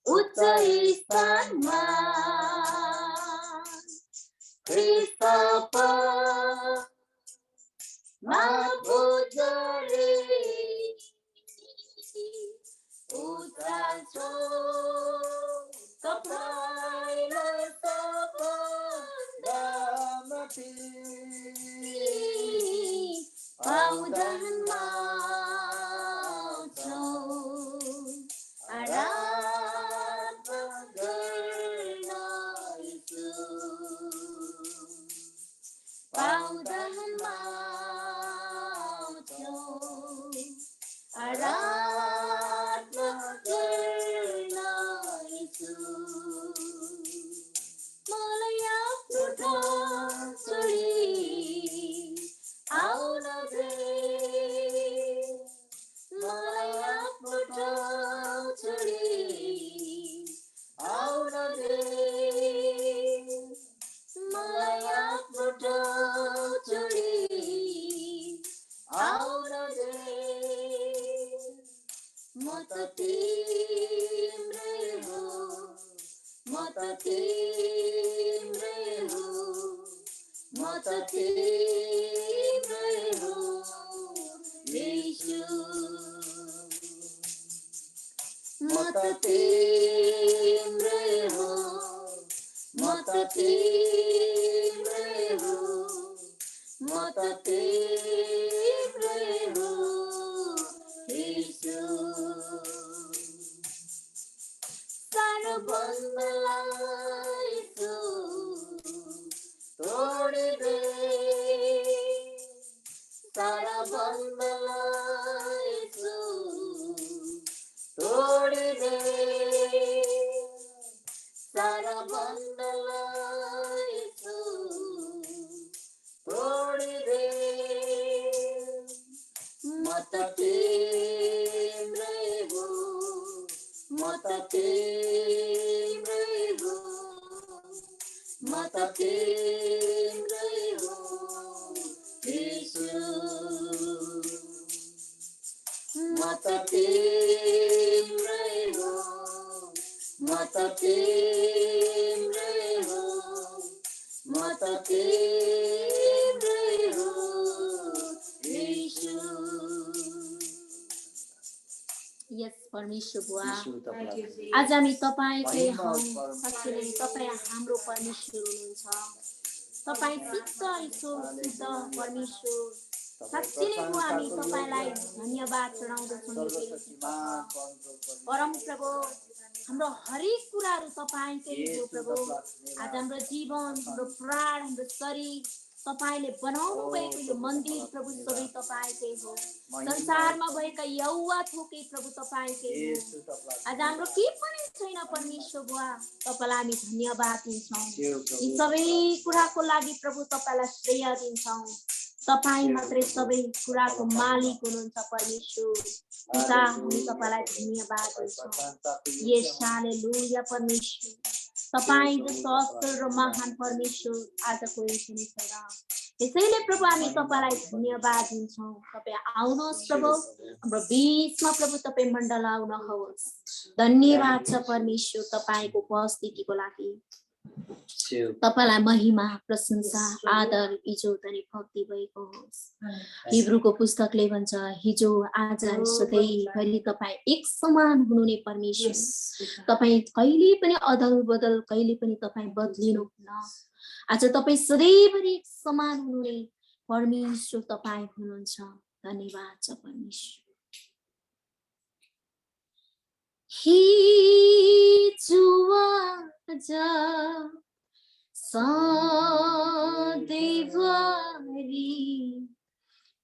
उच्च स्थानमा परमेश्वर बुवा आज हामी तपाईकै हौ साँच्चै नै तपाई हाम्रो परमेश्वर हुनुहुन्छ तपाई शुद्ध ईश्वर शुद्ध परमेश्वर साँच्चै नै बुवा हामी तपाईलाई धन्यवाद चढाउँदछौँ परम प्रभु हाम्रो हरेक कुराहरु तपाईकै हो प्रभु आज हाम्रो जीवन हाम्रो प्राण हाम्रो शरीर तपाईले बनाउनु भएको यो मन्दिर प्रभु सबै तपाईकै हो संसारमा भएका यौवा थोकै प्रभु तपाईकै हो आज हाम्रो के पनि छैन परमेश्वर बुवा तपाईलाई हामी धन्यवाद दिन्छौं यी सबै कुराको लागि प्रभु तपाईलाई श्रेय दिन्छौं तपाई मात्रै सबै कुराको मालिक हुनुहुन्छ परमेश्वर पिता हामी तपाईलाई धन्यवाद दिन्छौं यस हालेलुया परमेश्वर तपाई जस्तो असल र महान परमेश्वर आज कोही पनि छैन त्यसैले प्रभु हामी तपाईलाई धन्यवाद दिन्छौं तपाई आउनुहोस् प्रभु हाम्रो बीचमा प्रभु तपाई मण्डलाउनुहोस् धन्यवाद छ परमेश्वर तपाईको उपस्थितिको लागि तपाईलाई महिमा प्रशंसा आदर इज्जत अनि भक्ति भएको होस् हिब्रूको पुस्तकले भन्छ हिजो आज सधैँभरि तपाई एक समान हुनुहुने परमेश्वर तपाई कहिले पनि अदल बदल कहिले पनि तपाई बदलिनुहुन्न आज तपाई सधैँभरि एक समान हुनुहुने परमेश्वर तपाई हुनुहुन्छ धन्यवाद छ परमेश्वर हिजो आज सधैँभरि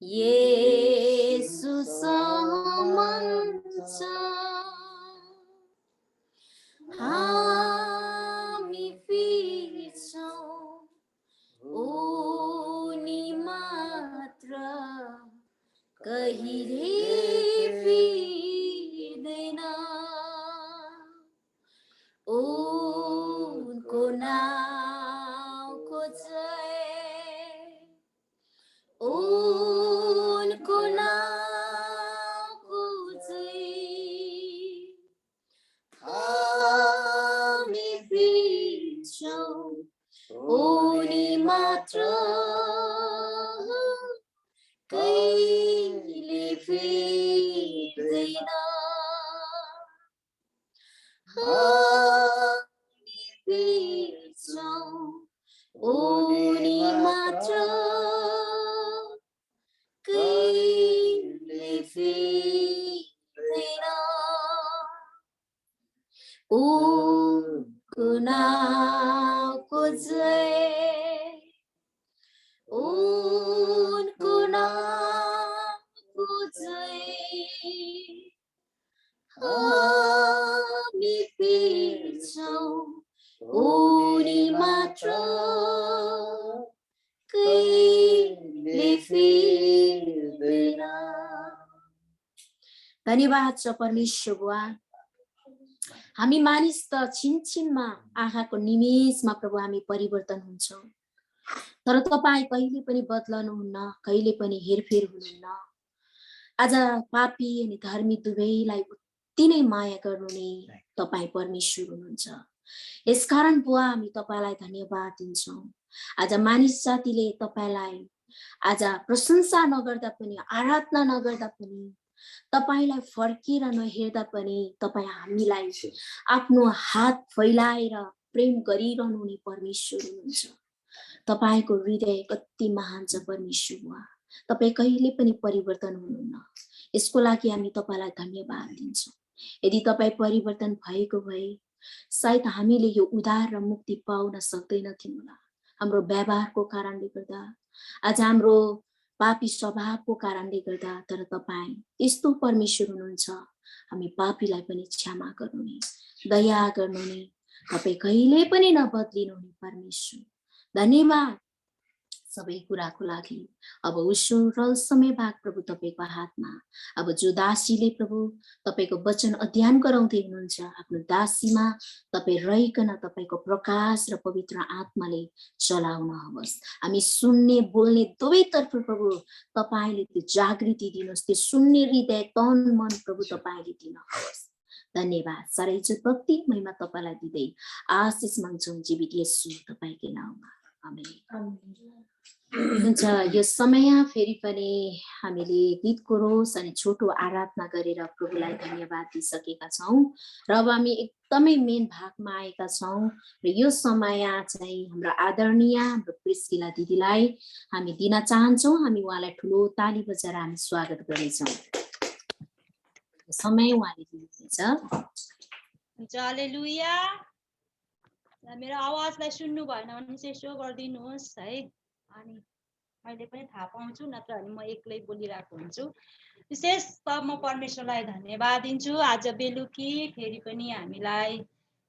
येशू समान छ हामी फिर्छौं उनी मात्र कहिले फिर्दैन ओ उनी मात्र कहिले फेर्दैन हामी फेर्छौं उनी मात्र कहिले फेर्दैन उनको नामको जय उनको नामको जय हामी फेर्छौं उनी मात्र कहिले फेर्दैन। धन्यवाद छ परमेश्वर बुवा। हामी मानिस त छिनछिनमा आँखाको निमेषमा प्रभु हामी परिवर्तन हुन्छौं, तर तपाईँ कहिले पनि बदलनुहुन्न, कहिले पनि हेरफेर हुनुहुन्न। आज पापी अनि धर्मी दुवैलाई उति नै माया गर्नुहुने तपाईँ परमेश्वर हुनुहुन्छ। यसकारण बुवा हामी तपाईँलाई धन्यवाद दिन्छौं। आज मानिस जातिले तपाईँलाई आज प्रशंसा नगर्दा पनि, आराधना नगर्दा पनि, तपाईलाई फर्केर नहेर्दा पनि तपाईँ हामीलाई आफ्नो हात फैलाएर प्रेम गरिरहनु हुने परमेश्वर हुनुहुन्छ। तपाईको हृदय कति महान छ परमेश्वर बुवा। तपाईँ कहिले पनि परिवर्तन हुनुहुन्न, यसको लागि हामी तपाईलाई धन्यवाद दिन्छौं। यदि तपाईँ परिवर्तन भएको भए सायद हामीले यो उद्धार र मुक्ति पाउन सक्दैनथ्यौं होला। हाम्रो व्यवहारको कारणले गर्दा, आज हाम्रो पापी स्वभावको कारणले गर्दा, तर तपाईँ यस्तो परमेश्वर हुनुहुन्छ, हामी पापीलाई पनि क्षमा गर्नुहुने, दया गर्नुहुने, तपाईँ कहिले पनि नबदलिनुहुने परमेश्वर। धन्यवाद सबै कुराको लागि। अब उसो रहस्यमय भाग प्रभु तपाईको हातमा। अब जो दासीले प्रभु तपाईको वचन अध्ययन गराउँदै हुनुहुन्छ, आफ्नो दासीमा तपाईँ रहिकन तपाईको प्रकाश र पवित्र आत्माले चलाउन होस्। हामी सुन्ने बोल्ने दुवैतर्फ प्रभु तपाईले त्यो जागृति दिनुहोस्, त्यो सुन्ने हृदय तन मन प्रभु तपाईले दिनुहोस्। धन्यवाद। सारै इज्जत भक्ति महिमा तपाईलाई दिँदै आशिष माग्छौं जीवित येशू तपाईकै नाममा, आमेन। हुन्छ, यो समय फेरि पनि हामीले गीतको रोष अनि छोटो आराधना गरेर प्रभुलाई धन्यवाद दिइसकेका छौं र अब हामी एकदमै मेन भागमा आएका छौं र यो समय चाहिँ हाम्रो आदरणीय हाम्रो प्रिस्किला दिदीलाई हामी दिन चाहन्छौं। हामी उहाँलाई ठुलो ताली बजाएर हामी स्वागत गर्छौं। समय उहाँले दिनुहुन्छ। हालेलुया। मेरो आवाजलाई सुन्नु भएन भने चाहिँ यसो गरिदिनुहोस् है, अनि मैले पनि थाहा पाउँछु, नत्र भने म एक्लै बोलिरहेको हुन्छु। विशेष त म परमेश्वरलाई धन्यवाद दिन्छु। आज बेलुकी फेरि पनि हामीलाई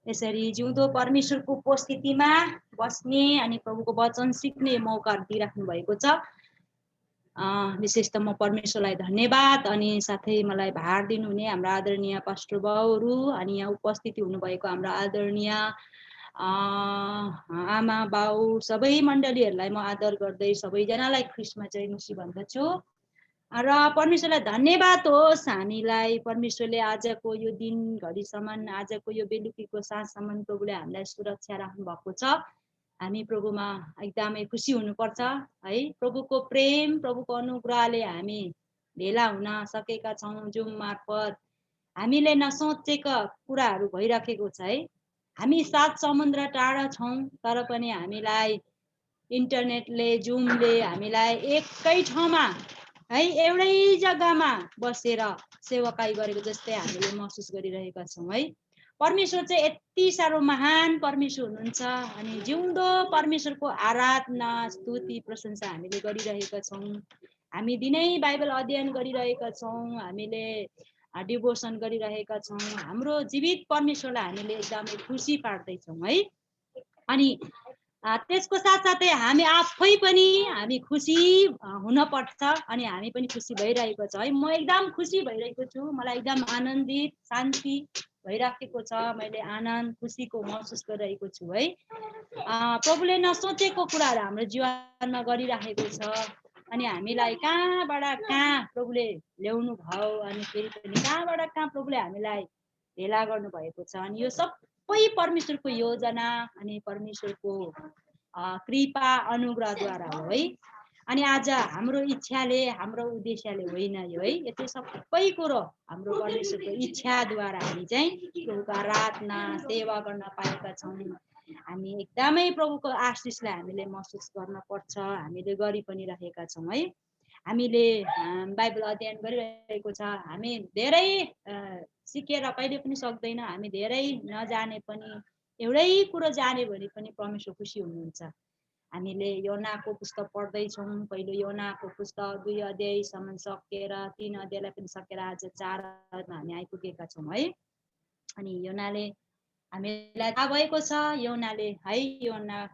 यसरी जिउँदो परमेश्वरको उपस्थितिमा बस्ने अनि प्रभुको वचन सिक्ने मौका दिइराख्नु भएको छ। विशेष त म परमेश्वरलाई धन्यवाद, अनि साथै मलाई भार दिनुहुने हाम्रो आदरणीय पास्टर बाउहरू अनि यहाँ उपस्थित हुनुभएको हाम्रो आदरणीय आमा बाउ सबै मण्डलीहरूलाई म आदर गर्दै सबैजनालाई ख्रिस्टमा चाहिँ मुसी भन्दछु र परमेश्वरलाई धन्यवाद होस्। हामीलाई परमेश्वरले आजको यो दिन घडीसम्म, आजको यो बेलुकीको साँझसम्म प्रभुले हामीलाई सुरक्षा राख्नु भएको छ। हामी प्रभुमा एकदमै खुसी हुनुपर्छ है। प्रभुको प्रेम, प्रभुको अनुग्रहले हामी भेला हुन सकेका छौँ। जुम मार्फत हामीले नसोचेका कुराहरू भइराखेको छ है। हामी 7 समुद्र टाढा छौँ, तर पनि हामीलाई इन्टरनेटले, जुमले हामीलाई एकै ठाउँमा है, एउटै जग्गामा बसेर सेवाकाई गरेको जस्तै हामीले महसुस गरिरहेका छौँ है। परमेश्वर चाहिँ यति साह्रो महान परमेश्वर हुनुहुन्छ, अनि जिउँदो परमेश्वरको आराधना, स्तुति, प्रशंसा हामीले गरिरहेका छौँ। हामी दिनै बाइबल अध्ययन गरिरहेका छौँ, हामीले डिभोसन गरिरहेका छौँ। हाम्रो जीवित परमेश्वरलाई हामीले एकदमै खुसी पार्दैछौँ है। अनि त्यसको साथसाथै हामी आफै पनि हामी खुसी हुनपर्छ, अनि हामी पनि खुसी भइरहेको छ है। म एकदम खुसी भइरहेको छु, मलाई एकदम आनन्दित, शान्ति भइराखेको छ। मैले आनन्द, खुसीको महसुस गरिरहेको छु है। प्रभुले नसोचेको कुराहरू हाम्रो जीवनमा गरिराखेको छ, अनि हामीलाई कहाँबाट कहाँ प्रभुले ल्याउनु भयो, अनि फेरि पनि कहाँबाट कहाँ प्रभुले हामीलाई भेला गर्नुभएको छ। अनि यो सबै परमेश्वरको योजना अनि परमेश्वरको कृपा अनुग्रहद्वारा हो है। अनि आज हाम्रो इच्छाले हाम्रो उद्देश्यले होइन यो है, यो चाहिँ सबै कुरो हाम्रो परमेश्वरको इच्छाद्वारा हामी चाहिँ प्रभुको आराधना सेवा गर्न पाएका छौँ। हामी एकदमै प्रभुको आशिषलाई हामीले महसुस गर्न पर्छ, हामीले गरि पनि रहेका छौँ है। हामीले बाइबल अध्ययन गरिरहेको छ, हामी धेरै सिकेर कहिले पनि सक्दैन, हामी धेरै नजाने पनि एउटै कुरो जाने भने पनि परमेश्वर खुसी हुनुहुन्छ। हामीले योनाको पुस्तक पढ्दैछौँ, पहिलो योनाको पुस्तक 2 अध्यायसम्म सकेर 3 अध्यायलाई पनि सकेर आज 4 हामी आइपुगेका छौँ है। अनि योनाले हामीलाई थाहा भएको छ, योनाले है योना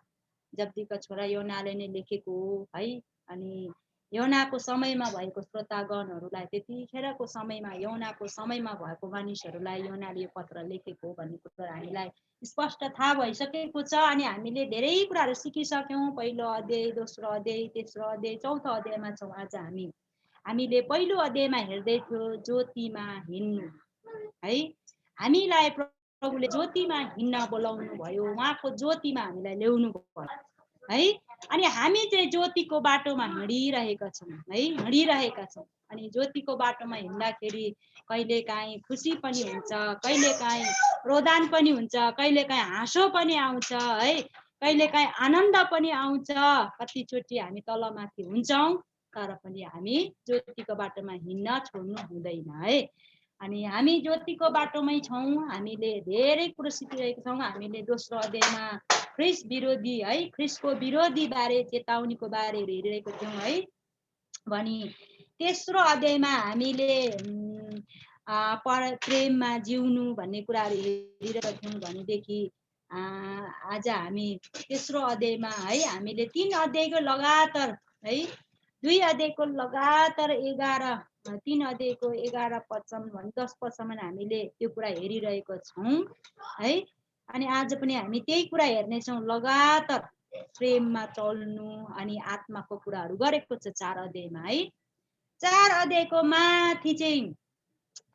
जब्दीका छोरा योनाले नै लेखेको हो है। अनि योनाको समयमा भएको श्रोतागणहरूलाई, त्यतिखेरको समयमा योनाको समयमा भएको मानिसहरूलाई योनाले यो पत्र लेखेको हो भन्ने कुरो हामीलाई स्पष्ट थाहा भइसकेको छ। अनि हामीले धेरै कुराहरू सिकिसक्यौँ। पहिलो अध्याय, दोस्रो अध्याय, तेस्रो अध्याय, चौथो अध्यायमा छौँ आज हामीले पहिलो अध्यायमा हेर्दै थियो ज्योतिमा हिँड्नु है। हामीलाई प्रभुले ज्योतिमा हिँड्न बोलाउनु भयो, उहाँको ज्योतिमा हामीलाई ल्याउनु भयो है। अनि हामी चाहिँ ज्योतिको बाटोमा हिँडिरहेका छौँ है, हिँडिरहेका छौँ। अनि ज्योतिको बाटोमा हिँड्दाखेरि कहिलेकाहीँ खुसी पनि हुन्छ, कहिलेकाहीँ रोदन पनि हुन्छ, कहिलेकाहीँ हाँसो पनि आउँछ है, कहिलेकाहीँ आनन्द पनि आउँछ। कतिचोटि हामी तलमाथि हुन्छौँ, तर पनि हामी ज्योतिको बाटोमा हिँड्न छोड्नु हुँदैन है। अनि हामी ज्योतिको बाटोमै छौँ, हामीले धेरै कुरो सिकिरहेका छौँ। हामीले दोस्रो अध्यायमा ख्रिस्ट विरोधी है, ख्रिस्टको विरोधी बारे चेतावनीको बारे हेरिरहेको थियौँ है। भनी तेस्रो अध्यायमा हामीले प्रेममा जिउनु भन्ने कुराहरू हेरिरहेका थियौँ भनेदेखि आज हामी तेस्रो अध्यायमा है हामीले 3 अध्यायको लगातार है 2 अध्यायको लगातार 3 अध्यायको 11 पदसम्म भने 10 पदसम्म हामीले त्यो कुरा हेरिरहेको छौँ है। अनि आज पनि हामी त्यही कुरा हेर्नेछौँ, लगातार प्रेममा चल्नु अनि आत्माको कुराहरू गरेको छ 4 अध्यायमा है। 4 अध्यायको माथि चाहिँ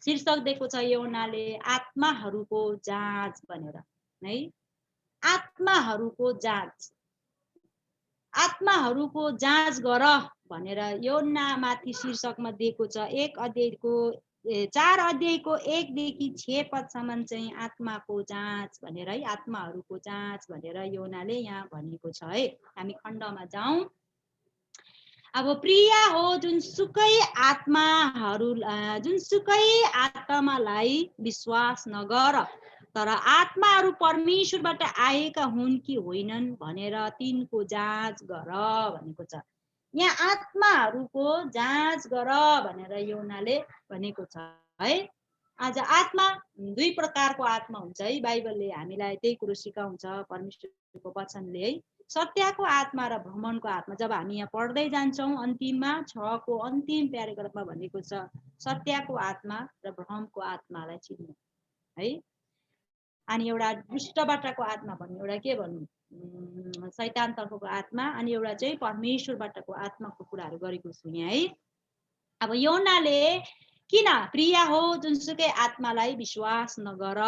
शीर्षक दिएको छ योनाले आत्माहरूको जाँच भनेर है। आत्माहरूको जाँच, आत्माहरूको जाँच गर भनेर योना माथि शीर्षकमा दिएको छ। 4 अध्यायको 1 देखि 6 पदसम्म चाहिँ आत्माको जाँच भनेर है, आत्माहरूको जाँच भनेर योनाले यहाँ भनेको छ है। हामी खण्डमा जाउँ। अब प्रिय हो जुनसुकै आत्मालाई विश्वास नगर, तर आत्माहरू परमेश्वरबाट आएका हुन् कि होइनन् भनेर तिनको जाँच गर भनेको छ। यहाँ आत्माहरूको जाँच गर भनेर योनाले भनेको छ है। आज आत्मा 2 प्रकारको आत्मा हुन्छ है। बाइबलले हामीलाई त्यही कुरो सिकाउँछ, परमेश्वरको वचनले है। सत्यको आत्मा र भ्रमणको आत्मा। जब हामी यहाँ पढ्दै जान्छौँ अन्तिममा 6 को अन्तिम प्याराग्राफमा भनेको छ सत्यको आत्मा र भ्रमको आत्मालाई चिन्नु है। अनि एउटा दुष्टबाटको आत्मा भन्नु, एउटा के भन्नु शैतान तर्फको आत्मा, अनि एउटा चाहिँ परमेश्वरबाटको आत्माको कुराहरू गरेको छु यहाँ है। अब योनाले किन प्रिय हो जुनसुकै आत्मालाई विश्वास नगर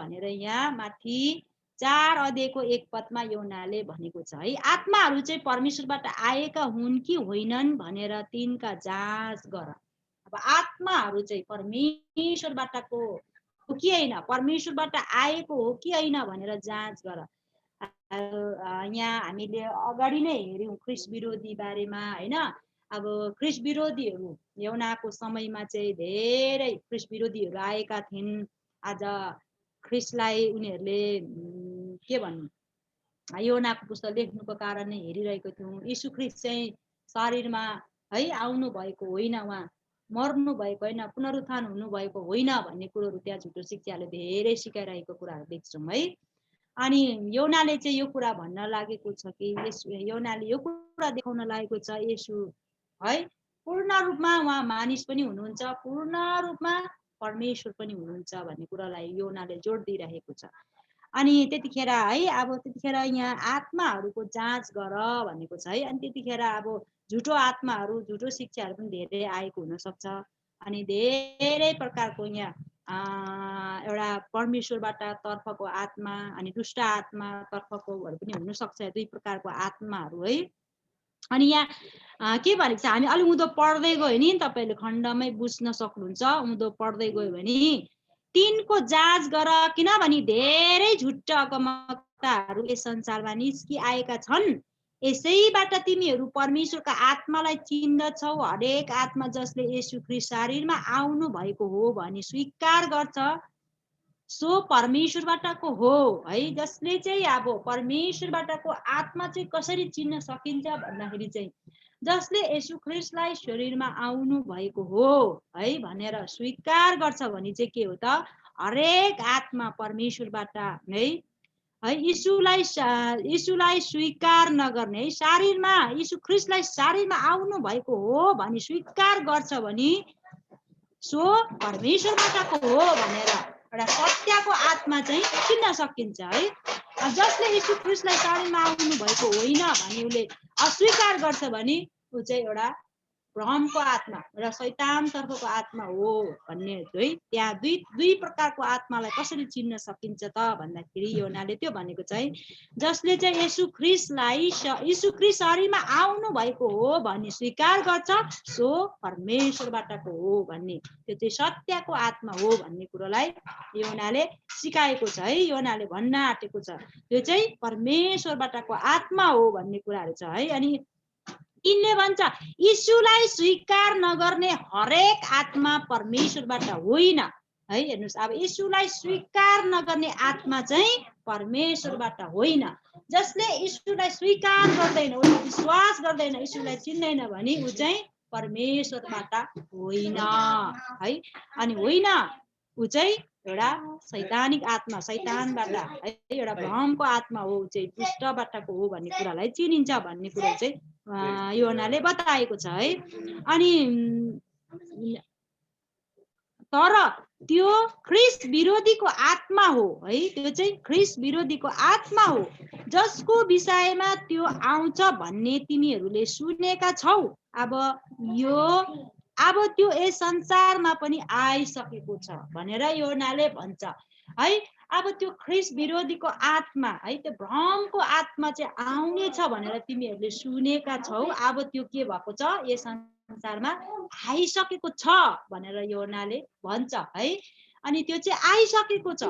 भनेर यहाँ माथि 4 अध्यायको 1 पदमा योनाले भनेको छ है। आत्माहरू चाहिँ परमेश्वरबाट आएका हुन् कि होइनन् भनेर तिनका जाँच गर। अब आत्माहरू चाहिँ परमेश्वरबाटको हो कि होइन, परमेश्वरबाट आएको हो कि होइन भनेर जाँच गर। यहाँ हामीले अगाडि नै हेर्यौँ ख्रिस्ट विरोधी बारेमा होइन। अब ख्रिस्ट विरोधीहरू योनाको समयमा चाहिँ धेरै ख्रिस्ट विरोधीहरू आएका थिइन्। आज ख्रिस्टलाई उनीहरूले के भन्नु योनाको पुस्तक लेख्नुको कारण नै हेरिरहेको थियौँ। यीशु ख्रिस्ट चाहिँ शरीरमा है आउनु भएको होइन, उहाँ मर्नु भएको होइन, पुनरुत्थान हुनुभएको होइन भन्ने कुरोहरू त्यहाँ झुटो शिक्षाले धेरै सिकाइरहेको कुराहरू देख्छौँ है। अनि योनाले चाहिँ यो कुरा भन्न लागेको छ कि योनाले यो कुरा देखाउन लागेको छ यीशु है पूर्ण रूपमा उहाँ मानिस पनि हुनुहुन्छ, पूर्ण रूपमा परमेश्वर पनि हुनुहुन्छ भन्ने कुरालाई योनाले जोड दिइरहेको छ। अनि त्यतिखेर है अब त्यतिखेर यहाँ आत्माहरूको जाँच गर भनेको छ है। अनि त्यतिखेर अब झुटो आत्माहरू झुटो शिक्षाहरू पनि धेरै आएको हुनसक्छ। अनि धेरै प्रकारको यहाँ एउटा परमेश्वरबाट तर्फको आत्मा अनि दुष्ट आत्मा तर्फकोहरू पनि हुन सक्छ, दुई प्रकारको आत्माहरू है। अनि यहाँ के भनेको छ, हामी अलि उँधो पढ्दै गयो नि, तपाईँले खण्डमै बुझ्न सक्नुहुन्छ। उँधो पढ्दै गयो भने तिनको जाँच गर, किनभने धेरै झुट अगमवक्ताहरू यस संसारमा निस्किआएका छन्। यसैबाट तिमीहरू परमेश्वरका आत्मालाई चिन्दछौ। हरेक आत्मा जसले येशू ख्रीष्ट शरीरमा आउनु भएको हो भनी स्वीकार गर्छ सो परमेश्वरबाटको हो है। जसले चाहिँ अब परमेश्वरबाटको आत्मा चाहिँ कसरी चिन्न सकिन्छ भन्दाखेरि चाहिँ जसले येशू ख्रीष्टलाई शरीरमा आउनु भएको हो है भनेर स्वीकार गर्छ भने चाहिँ के हो त, हरेक आत्मा परमेश्वरबाट है यीशुलाई स्वीकार नगर्ने, शरीरमा यीशु ख्रीष्टलाई शरीरमा आउनु भएको हो भनी स्वीकार गर्छ भने सो परमेश्वरबाटको हो भनेर एउटा सत्यको आत्मा चाहिँ चिन्न सकिन्छ है। जसले यीशु ख्रीष्टलाई शरीरमा आउनु भएको होइन भनी उसले अस्वीकार गर्छ भने ऊ चाहिँ एउटा भ्रमको आत्मा र शैतान तर्फको आत्मा हो भन्ने है। त्यहाँ दुई प्रकारको आत्मालाई कसरी चिन्न सकिन्छ त भन्दाखेरि योनाले त्यो भनेको चाहिँ जसले चाहिँ येशू ख्रीष्ट शरीरमा आउनु भएको हो भन्ने स्वीकार गर्छ सो परमेश्वरबाटको हो भन्ने, त्यो चाहिँ सत्यको आत्मा हो भन्ने कुरोलाई योनाले सिकाएको छ है। योनाले भन्न आँटेको छ त्यो चाहिँ परमेश्वरबाटको आत्मा हो भन्ने कुराहरू छ है। अनि यिनले भन्छ यीशुलाई स्वीकार नगर्ने हरेक आत्मा परमेश्वरबाट होइन है। हेर्नुहोस्, अब यीशुलाई स्वीकार नगर्ने आत्मा चाहिँ परमेश्वरबाट होइन। जसले यीशुलाई स्वीकार गर्दैन, उसले विश्वास गर्दैन, यीशुलाई चिन्दैन भने ऊ चाहिँ परमेश्वरबाट होइन है। अनि होइन, ऊ चाहिँ एउटा शैतानिक आत्मा, शैतानबाट है, एउटा भ्रमको आत्मा हो, ऊ चाहिँ दुष्टबाटको हो भन्ने कुरालाई चिनिन्छ भन्ने कुरा चाहिँ योनाले बताएको छ है। अनि तर त्यो ख्रीष्ट विरोधीको आत्मा हो है, त्यो चाहिँ ख्रीष्ट विरोधीको आत्मा हो जसको विषयमा त्यो आउँछ भन्ने तिमीहरूले सुनेका छौ। अब त्यो यस संसारमा पनि आइसकेको छ भनेर योनाले भन्छ है। अब त्यो ख्रीष्ट विरोधीको आत्मा है, त्यो भ्रमको आत्मा चाहिँ आउने छ भनेर तिमीहरूले सुनेका छौ। अब त्यो के भएको छ, यस संसारमा आइसकेको छ भनेर योनाले भन्छ है। अनि त्यो चाहिँ आइसकेको छ,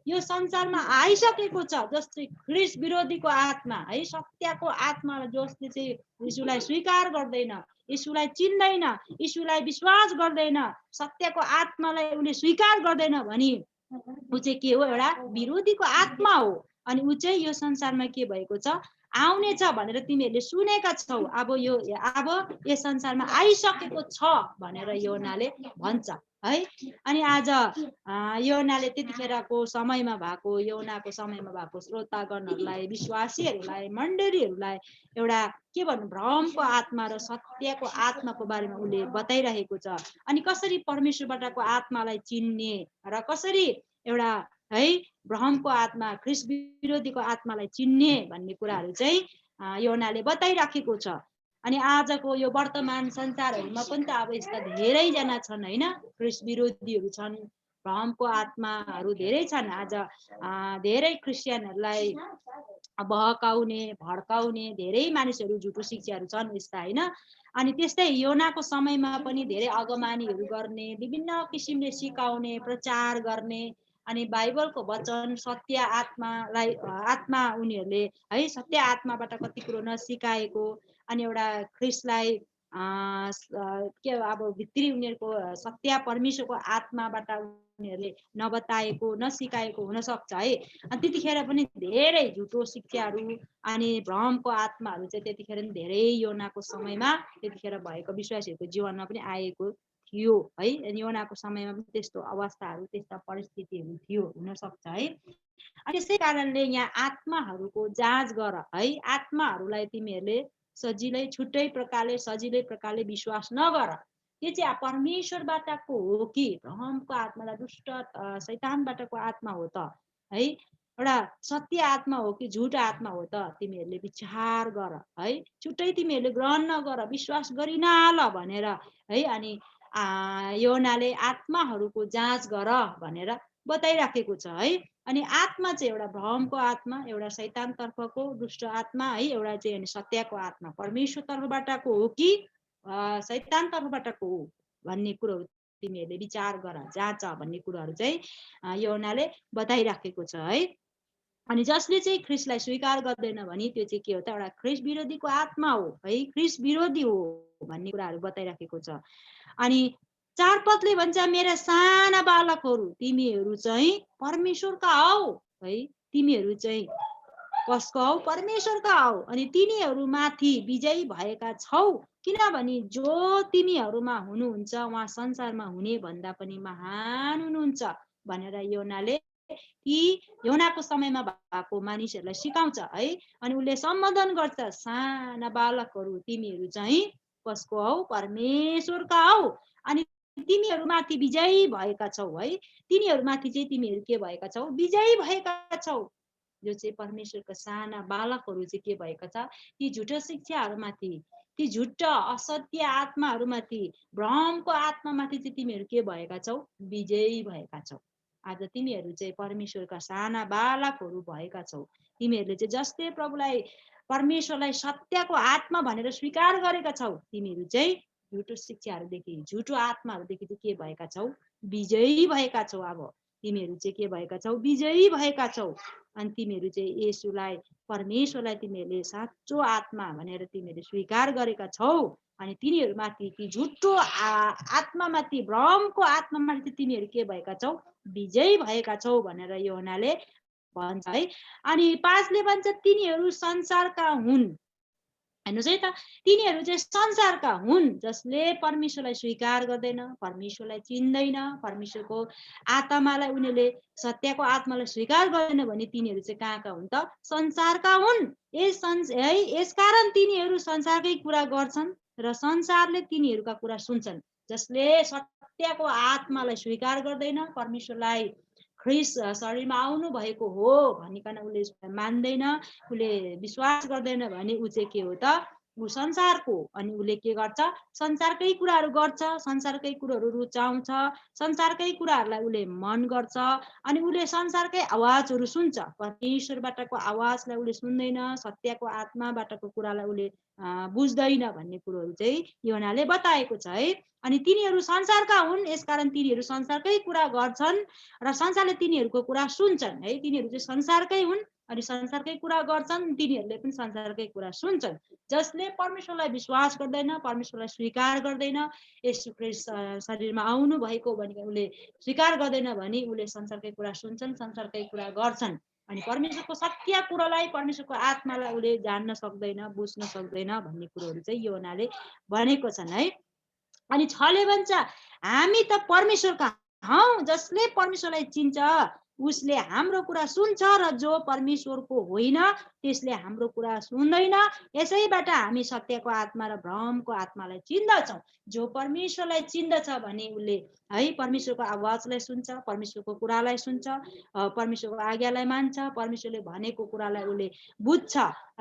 यो संसारमा आइसकेको छ। जस्तै ख्रीष्ट विरोधीको आत्मा है, सत्यको आत्मा जसले चाहिँ यीशुलाई स्वीकार गर्दैन, यीशुलाई चिन्दैन, यीशुलाई विश्वास गर्दैन, सत्यको आत्मालाई उसले स्वीकार गर्दैन भने ऊ चाहिँ के हो, एउटा विरोधीको आत्मा हो। अनि ऊ चाहिँ यो संसारमा के भएको छ, आउने छ भनेर तिमीहरूले सुनेका छौ। अब यस संसारमा आइसकेको छ भनेर योनाले भन्छ है। अनि आज योनाले त्यतिखेरको समयमा भएको, योनाको समयमा भएको श्रोतागणहरूलाई, विश्वासीहरूलाई, मण्डलीहरूलाई एउटा के भन्नु, भ्रमको आत्मा र सत्यको आत्माको बारेमा उसले बताइरहेको छ। अनि कसरी परमेश्वरबाटको आत्मालाई चिन्ने र कसरी एउटा है भ्रमको आत्मा, ख्रीष्ट विरोधीको आत्मालाई चिन्ने भन्ने कुराहरू चाहिँ योनाले बताइराखेको छ। अनि आजको यो वर्तमान संसारहरूमा पनि त अब यस्ता धेरैजना छन् होइन, ख्रीष्ट विरोधीहरू छन्, भ्रमको आत्माहरू धेरै छन्। आज धेरै क्रिस्चियनहरूलाई बहकाउने, भड्काउने धेरै मानिसहरू, झुटो शिक्षाहरू छन् यस्ता होइन। अनि त्यस्तै योनाको समयमा पनि धेरै अगमानीहरू गर्ने, विभिन्न किसिमले सिकाउने, प्रचार गर्ने, अनि बाइबलको वचन सत्य आत्मा उनीहरूले है, सत्य आत्माबाट कति कुरो नसिकाएको, अनि एउटा ख्रीष्टलाई के अब भित्री उनीहरूको सत्य परमेश्वरको आत्माबाट उनीहरूले नबताएको, नसिकाएको हुनसक्छ है। अनि त्यतिखेर पनि धेरै झुटो शिक्षाहरू अनि भ्रमको आत्माहरू चाहिँ त्यतिखेर पनि धेरै योनाको समयमा त्यतिखेर भएको विश्वासीहरूको जीवनमा पनि आएको थियो है। अनि योनाको समयमा पनि त्यस्तो अवस्थाहरू, त्यस्ता परिस्थितिहरू थियो, हुनसक्छ है। अनि त्यसै कारणले यहाँ आत्माहरूको जाँच गर है, आत्माहरूलाई तिमीहरूले छुट्टै प्रकारले सजिलै प्रकारले विश्वास नगर। त्यो चाहिँ परमेश्वरबाटको हो कि भ्रमको आत्मा, दुष्ट शैतानबाटको आत्मा हो त है, एउटा सत्य आत्मा हो कि झुट आत्मा हो त तिमीहरूले विचार गर है। छुट्टै तिमीहरूले ग्रहण नगर, विश्वास गरिनहाल भनेर है। अनि योनाले आत्माहरूको जाँच गर भनेर बताइराखेको छ है। अनि आत्मा चाहिँ एउटा भ्रमको आत्मा, एउटा शैतान तर्फको दुष्ट आत्मा है, एउटा चाहिँ सत्यको आत्मा परमेश्वर तर्फबाटको हो कि शैतान तर्फबाटको हो भन्ने कुरोहरू तिमीहरूले विचार गर, जाँच भन्ने कुरोहरू चाहिँ योनाले बताइराखेको छ है। अनि जसले चाहिँ ख्रिस्टलाई स्वीकार गर्दैन भने त्यो चाहिँ के हो त, एउटा ख्रिस्ट विरोधीको आत्मा हो है, ख्रिस्ट विरोधी हो भन्ने कुराहरू बताइराखेको छ। अनि 4 पदले भन्छ मेरा साना बालकहरू तिमीहरू चाहिँ परमेश्वरका हौ है, तिमीहरू चाहिँ कसको हौ, परमेश्वरका हौ, अनि तिनीहरू माथि विजयी भएका छौ, किनभने जो तिमीहरूमा हुनुहुन्छ उहाँ संसारमा हुने भन्दा पनि महान हुनुहुन्छ भनेर योनाले कि योनाको समयमा भएको मानिसहरूलाई सिकाउँछ है। अनि उसले सम्बोधन गर्छ साना बालकहरू तिमीहरू चाहिँ कसको हौ, परमेश्वरका हौ, अनि तिमीहरू माथि विजयी भएका छौ है, तिनीहरू माथि चाहिँ तिमीहरू के भएका छौ, विजयी भएका छौ। जो चाहिँ परमेश्वरका साना बालकहरू चाहिँ के भएका छ, ती झुटो शिक्षाहरूमाथि, ती झुटो असत्य आत्माहरूमाथि, भ्रमको आत्मामाथि चाहिँ तिमीहरू के भएका छौ, विजयी भएका छौ। आज तिमीहरू चाहिँ परमेश्वरका साना बालकहरू भएका छौ। तिमीहरूले चाहिँ जसले प्रभुलाई परमेश्वरलाई सत्यको आत्मा भनेर स्वीकार गरेका छौ, तिमीहरू चाहिँ झुटो शिक्षाहरूदेखि, झुटो आत्माहरूदेखि चाहिँ के भएका छौ, विजयी भएका छौ। अब तिमीहरू चाहिँ के भएका छौ, विजयी भएका छौ। अनि तिमीहरू चाहिँ येशूलाई परमेश्वरलाई तिमीहरूले साँचो आत्मा भनेर तिमीहरूले स्वीकार गरेका छौ। अनि तिनीहरूमाथि ती झुटो आत्मामाथि, भ्रमको आत्मामाथि तिमीहरू के भएका छौ, विजयी भएका छौ भनेर योनाले भन्छ है। अनि 5ले भन्छ तिनीहरू संसारका हुन्। हेर्नुहोस् है त, तिनीहरू चाहिँ संसारका हुन् जसले परमेश्वरलाई स्वीकार गर्दैन, परमेश्वरलाई चिन्दैन, परमेश्वरको आत्मालाई उनीहरूले सत्यको आत्मालाई स्वीकार गर्दैन भने तिनीहरू चाहिँ कहाँका हुन् त, संसारका हुन्। यसकारण तिनीहरू संसारकै कुरा गर्छन् र संसारले तिनीहरूका कुरा सुन्छन्। जसले सत्यको आत्मालाई स्वीकार गर्दैन, परमेश्वरलाई ख्रिस्ट शरीरमा आउनु भएको हो भनिकन उसले मान्दैन, उसले विश्वास गर्दैन भने ऊ चाहिँ के हो त, ऊ संसारको। अनि उसले के गर्छ, संसारकै कुराहरू गर्छ, संसारकै कुराहरू रुचाउँछ, संसारकै कुराहरूलाई उसले मन गर्छ। अनि उसले संसारकै आवाजहरू सुन्छ, परमेश्वरबाटको आवाजलाई उसले सुन्दैन, सत्यको आत्माबाटको कुरालाई उसले बुझ्दैन भन्ने कुरोहरू चाहिँ योनाले बताएको छ है। अनि तिनीहरू संसारका हुन्, यसकारण तिनीहरू संसारकै कुरा गर्छन् र संसारले तिनीहरूको कुरा सुन्छन् है। तिनीहरू चाहिँ संसारकै हुन् अनि संसारकै कुरा गर्छन्, तिनीहरूले पनि संसारकै कुरा सुन्छन्। जसले परमेश्वरलाई विश्वास गर्दैन, परमेश्वरलाई स्वीकार गर्दैन, येशू ख्रिस्ट शरीरमा आउनु भएको भनेर उसले स्वीकार गर्दैन भने उसले संसारकै कुरा सुन्छन्, संसारकै कुरा गर्छन्। अनि परमेश्वरको सत्य कुरालाई, परमेश्वरको आत्मालाई उसले जान्न सक्दैन, बुझ्न सक्दैन भन्ने कुरोहरू चाहिँ योनाले भनेको छन् है। अनि 6ले भन्छ हामी त परमेश्वरका हौ, जसले परमेश्वरलाई चिन्छ उसले हाम्रो कुरा सुन्छ र जो परमेश्वरको होइन त्यसले हाम्रो कुरा सुन्दैन। यसैबाट हामी सत्यको आत्मा र भ्रमको आत्मालाई चिन्दछौँ। जो परमेश्वरलाई चिन्दछ भने उसले है परमेश्वरको आवाजलाई सुन्छ, परमेश्वरको कुरालाई सुन्छ, परमेश्वरको आज्ञालाई मान्छ, परमेश्वरले भनेको कुरालाई उसले बुझ्छ।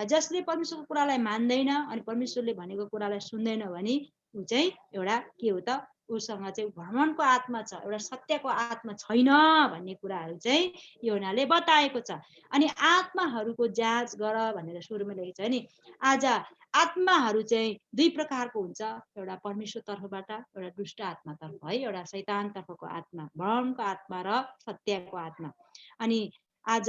जसले परमेश्वरको कुरालाई मान्दैन अनि परमेश्वरले भनेको कुरालाई सुन्दैन भने ऊ चाहिँ एउटा के हो त, उसँग चाहिँ भ्रमणको आत्मा छ, एउटा सत्यको आत्मा छैन भन्ने कुराहरू चाहिँ योनाले बताएको छ। अनि आत्माहरूको जाँच गर भनेर सुरुमा लेखेको छ नि। आज आत्माहरू चाहिँ 2 प्रकारको हुन्छ, एउटा परमेश्वर तर्फबाट, एउटा दुष्ट आत्मातर्फ है, एउटा शैतान तर्फको आत्मा, भ्रमको आत्मा र सत्यको आत्मा। अनि आज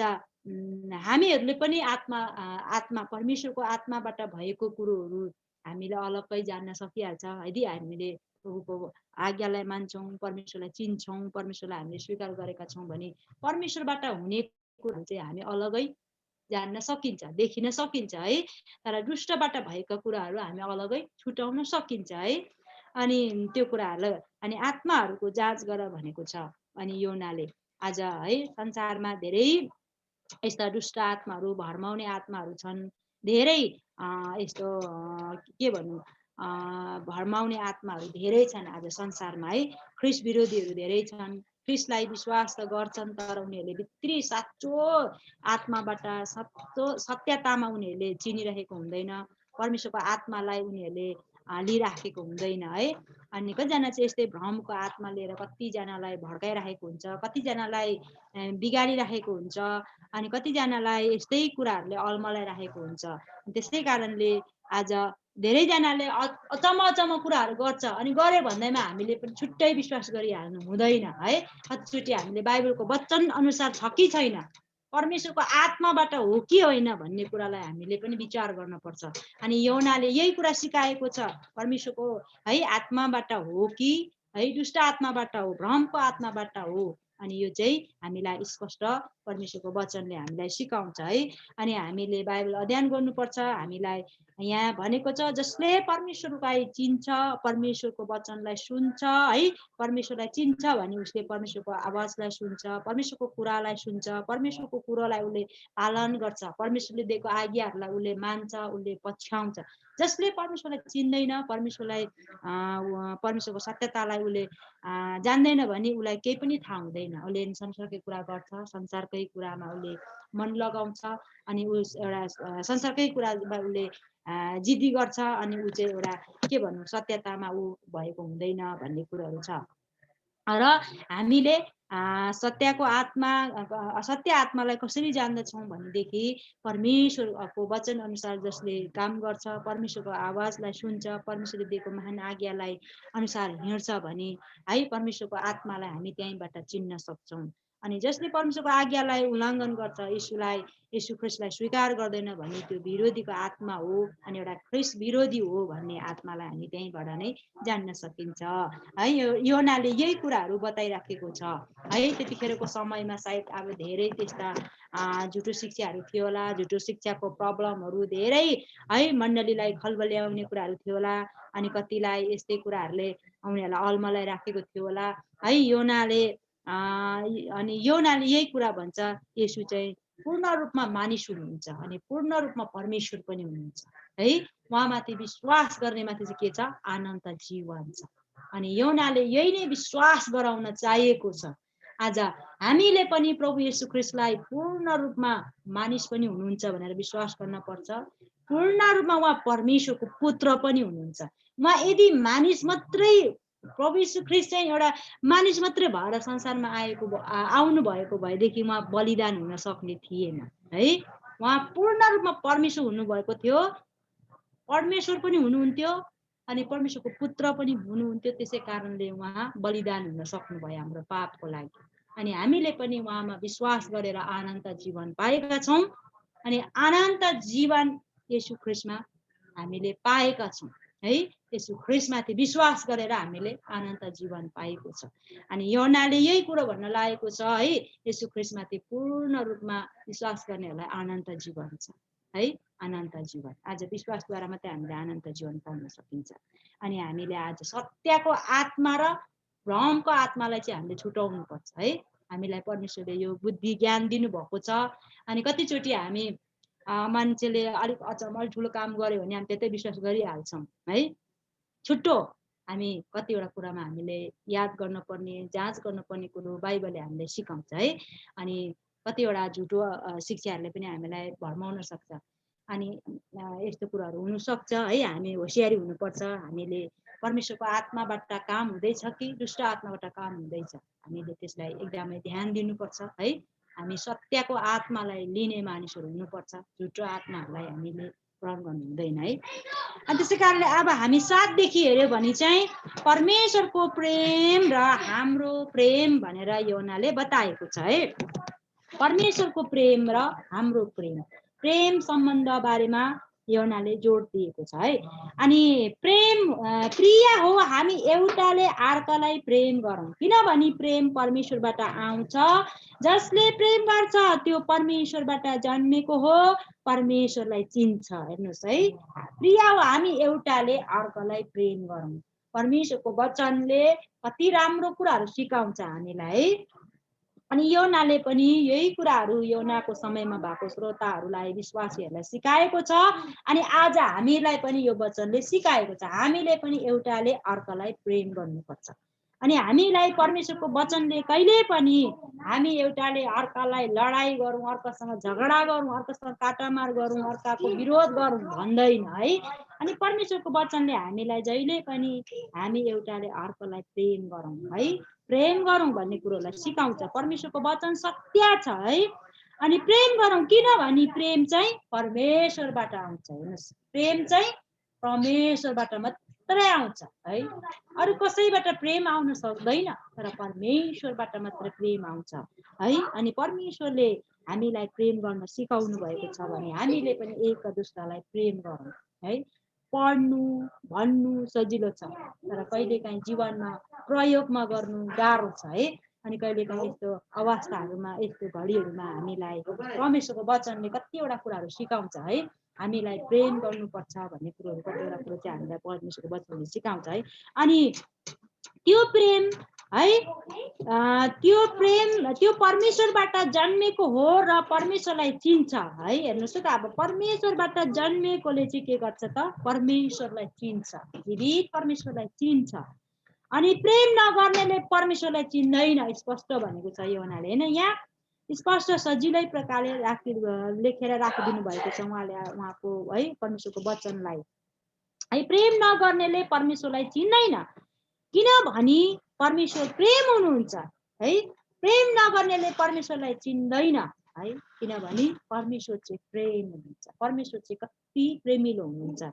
हामीहरूले पनि आत्मा परमेश्वरको आत्माबाट भएको कुरोहरू हामीले अलग्गै जान्न सकिहाल्छ यदि हामीले प्रभुको आज्ञालाई मान्छौँ, परमेश्वरलाई चिन्छौँ, परमेश्वरलाई हामीले स्वीकार गरेका छौँ भने परमेश्वरबाट हुने कुराहरू चाहिँ हामी अलग्गै जान्न सकिन्छ, देखिन सकिन्छ है। तर दुष्टबाट भएका कुराहरू हामी अलग्गै छुटाउन सकिन्छ है। अनि त्यो कुराहरूलाई अनि आत्माहरूको जाँच गर भनेको छ। अनि योनाले आज है संसारमा धेरै यस्ता दुष्ट आत्माहरू, भरमाउने आत्माहरू छन्, धेरै यस्तो के भन्नु भरमाउने आत्माहरू धेरै छन् आज संसारमा है। ख्रिस्ट विरोधीहरू धेरै छन्, ख्रिस्टलाई विश्वास त गर्छन् तर उनीहरूले भित्री साँचो आत्माबाट सत्यतामा उनीहरूले चिनिरहेको हुँदैन, परमेश्वरको आत्मालाई उनीहरूले लिइराखेको हुँदैन है। अनि कतिजना चाहिँ यस्तै भ्रमको आत्मा लिएर कतिजनालाई भड्काइराखेको हुन्छ, कतिजनालाई बिगाडिराखेको हुन्छ, अनि कतिजनालाई यस्तै कुराहरूले अल्मलाइराखेको हुन्छ। त्यसै कारणले आज धेरैजनाले अचम्म कुराहरू गर्छ, अनि गरे भन्दैमा हामीले पनि छुट्टै विश्वास गरिहाल्नु हुँदैन है। कतिचोटि हामीले बाइबलको वचन अनुसार छ कि छैन, परमेश्वरको आत्माबाट हो कि होइन भन्ने कुरालाई हामीले पनि विचार गर्नुपर्छ। अनि योनाले यही कुरा सिकाएको छ, परमेश्वरको है आत्माबाट हो कि है दुष्ट आत्माबाट हो, भ्रमको आत्माबाट हो। अनि यो चाहिँ हामीलाई स्पष्ट परमेश्वरको वचनले हामीलाई सिकाउँछ है। अनि हामीले बाइबल अध्ययन गर्नुपर्छ। हामीलाई यहाँ भनेको छ, जसले परमेश्वरलाई चिन्छ, परमेश्वरको वचनलाई सुन्छ है, परमेश्वरलाई चिन्छ भने उसले परमेश्वरको आवाजलाई सुन्छ, परमेश्वरको कुरालाई सुन्छ, परमेश्वरको कुरालाई उसले पालन गर्छ, परमेश्वरले दिएको आज्ञाहरूलाई उसले मान्छ, उसले पछ्याउँछ। जसले परमेश्वरलाई चिन्दैन, परमेश्वरको सत्यतालाई उसले जान्दैन भने उसलाई केही पनि थाहा हुँदैन। उसले संसारकै कुरा गर्छ, संसारकै कुरामा उसले मन लगाउँछ, अनि उस एउटा संसारकै कुरामा उसले जिद्दी गर्छ, अनि ऊ चाहिँ एउटा के भन्नु सत्यतामा ऊ भएको हुँदैन भन्ने कुराहरू छ। र हामीले सत्यको आत्मा, सत्य आत्मालाई कसरी जान्दछौँ भनेदेखि परमेश्वरको वचन अनुसार जसले काम गर्छ, परमेश्वरको आवाजलाई सुन्छ, परमेश्वरले दिएको महान आज्ञालाई अनुसार हिँड्छ भने है परमेश्वरको आत्मालाई हामी त्यहीँबाट चिन्न सक्छौँ। अनि जसले परमेश्वरको आज्ञालाई उल्लङ्घन गर्छ, यीशु ख्रिस्टलाई स्वीकार गर्दैन भने त्यो विरोधीको आत्मा हो, अनि एउटा ख्रिस्ट विरोधी हो भन्ने आत्मालाई हामी त्यहीँबाट नै जान्न सकिन्छ है। योनाले यही कुराहरू बताइराखेको छ है। त्यतिखेरको समयमा सायद अब धेरै त्यस्ता झुटो शिक्षाहरू थियो होला, झुटो शिक्षाको प्रब्लमहरू धेरै है मण्डलीलाई खलबल्याउने कुराहरू थियो होला, अनि कतिलाई यस्तै कुराहरूले उनीहरूलाई अल्मलाई राखेको थियो होला है। अनि योनाले यही कुरा भन्छ, येशू चाहिँ पूर्ण रूपमा मानिस हुनुहुन्छ अनि पूर्ण रूपमा परमेश्वर पनि हुनुहुन्छ है। उहाँमाथि विश्वास गर्ने माथि चाहिँ के छ, अनन्त जीवन छ। अनि योनाले यही नै विश्वास गराउन चाहिएको छ। आज हामीले पनि प्रभु येशू ख्रिस्टलाई पूर्ण रूपमा मानिस पनि हुनुहुन्छ भनेर विश्वास गर्न पर्छ। पूर्ण रूपमा उहाँ परमेश्वरको पुत्र पनि हुनुहुन्छ। उहाँ यदि मानिस मात्रै, प्रभु येशू ख्रिस्ट चाहिँ एउटा मानिस मात्रै भएर संसारमा आउनु भएको भएदेखि उहाँ बलिदान हुन सक्ने थिएन है। उहाँ पूर्ण रूपमा परमेश्वर हुनुभएको थियो, परमेश्वर पनि हुनुहुन्थ्यो अनि परमेश्वरको पुत्र पनि हुनुहुन्थ्यो। त्यसै कारणले उहाँ बलिदान हुन सक्नुभयो हाम्रो पापको लागि। अनि हामीले पनि उहाँमा विश्वास गरेर अनन्त जीवन पाएका छौँ। अनि अनन्त जीवन येशू ख्रिस्टमा हामीले पाएका छौँ है। येशू ख्रिस्टमाथि विश्वास गरेर हामीले अनन्त जीवन पाएको छ। अनि योनाले यही कुरो भन्न लागेको छ है, येशू ख्रिस्टमाथि पूर्ण रूपमा विश्वास गर्नेहरूलाई अनन्त जीवन छ है। अनन्त जीवन आज विश्वासद्वारा मात्रै हामीले अनन्त जीवन पाउन सकिन्छ। अनि हामीले आज सत्यको आत्मा र भ्रमको आत्मालाई चाहिँ हामीले छुटाउनु पर्छ है। हामीलाई परमेश्वरले यो बुद्धि ज्ञान दिनुभएको छ। अनि कतिचोटि हामी मान्छेले अलिक अचम्म ठुलो काम गर्यो भने हामी त्यतै विश्वास गरिहाल्छौँ है। छुट्टो हामी कतिवटा कुरामा हामीले याद गर्नुपर्ने, जाँच गर्नुपर्ने कुरो बाइबलले हामीलाई सिकाउँछ है। अनि कतिवटा झुटो शिक्षाहरूले पनि हामीलाई भरमाउन सक्छ। अनि यस्तो कुराहरू हुनसक्छ है। हामी होसियारी हुनुपर्छ। हामीले परमेश्वरको आत्माबाट काम हुँदैछ कि दुष्ट आत्माबाट काम हुँदैछ, हामीले त्यसलाई एकदमै ध्यान दिनुपर्छ है। हामी सत्यको आत्मालाई लिने मानिसहरू हुनुपर्छ, झुटो आत्माहरूलाई हामीले ग्रहण गर्नु हुँदैन है। अनि त्यसै कारणले अब हामी 7देखि हेऱ्यो भने चाहिँ परमेश्वरको प्रेम र हाम्रो प्रेम भनेर योनाले बताएको छ है। परमेश्वरको प्रेम र हाम्रो प्रेम सम्बन्ध बारेमा योनाले जोड दिएको छ है। अनि प्रेम प्रिय हो हामी एउटाले अर्कालाई प्रेम गरौँ, किनभने प्रेम परमेश्वरबाट आउँछ। जसले प्रेम गर्छ त्यो परमेश्वरबाट जन्मेको हो, परमेश्वरलाई चिन्छ। हेर्नुहोस् है, प्रिय हो हामी एउटाले अर्कालाई प्रेम गरौँ। परमेश्वरको वचनले कति राम्रो कुराहरू सिकाउँछ हामीलाई। अनि योनाले पनि यही कुराहरू योनाको समयमा भएको श्रोताहरूलाई, विश्वासीहरूलाई सिकाएको छ। अनि आज हामीलाई पनि यो वचनले सिकाएको छ, हामीले पनि एउटाले अर्कालाई प्रेम गर्नुपर्छ। अनि हामीलाई परमेश्वरको वचनले कहिले पनि हामी एउटाले अर्कालाई लडाई गरौँ, अर्कासँग झगडा गरौँ, अर्कासँग काटामार गरौँ, अर्काको विरोध गरौँ भन्दैन है। अनि परमेश्वरको वचनले हामीलाई जहिले पनि हामी एउटाले अर्कोलाई प्रेम गरौँ है, प्रेम गरौँ भन्ने कुरोलाई सिकाउँछ। परमेश्वरको वचन सत्य छ है। अनि प्रेम गरौँ किनभने प्रेम चाहिँ परमेश्वरबाट आउँछ। हेर्नुहोस्, प्रेम चाहिँ परमेश्वरबाट मात्रै आउँछ है, अरू कसैबाट प्रेम आउन सक्दैन, तर परमेश्वरबाट मात्र प्रेम आउँछ है। अनि परमेश्वरले हामीलाई प्रेम गर्न सिकाउनु भएको छ भने हामीले पनि एक दुस्रालाई प्रेम गरौँ है। पढ्नु भन्नु सजिलो छ, तर कहिलेकाहीँ जीवनमा प्रयोगमा गर्नु गाह्रो छ है। अनि कहिलेकाहीँ यस्तो अवस्थाहरूमा, यस्तो घडीहरूमा हामीलाई परमेश्वरको वचनले कतिवटा कुराहरू सिकाउँछ है। हामीलाई प्रेम गर्नुपर्छ भन्ने कुरोहरू, कतिवटा कुरो चाहिँ हामीलाई परमेश्वरको वचनले सिकाउँछ है। अनि त्यो प्रेम है, त्यो परमेश्वरबाट जन्मेको हो र परमेश्वरलाई चिन्छ है। हेर्नुहोस् त, अब परमेश्वरबाट जन्मेकोले चाहिँ के गर्छ त, परमेश्वरलाई चिन्छ, जीवित परमेश्वरलाई चिन्छ। अनि प्रेम नगर्नेले परमेश्वरलाई चिन्दैन, स्पष्ट भनेको छ योहनाले हैन। यहाँ स्पष्ट सजिलै प्रकारले लेखेर राखिदिनु भएको छ उहाँले, उहाँको है परमेश्वरको वचनलाई है। प्रेम नगर्नेले परमेश्वरलाई चिन्दैन किनभने परमेश्वर प्रेम हुनुहुन्छ है। प्रेम नगर्नेले परमेश्वरलाई चिन्दैन है, किनभने परमेश्वर चाहिँ प्रेम हुनुहुन्छ। परमेश्वर चाहिँ कति प्रेमिलो हुनुहुन्छ।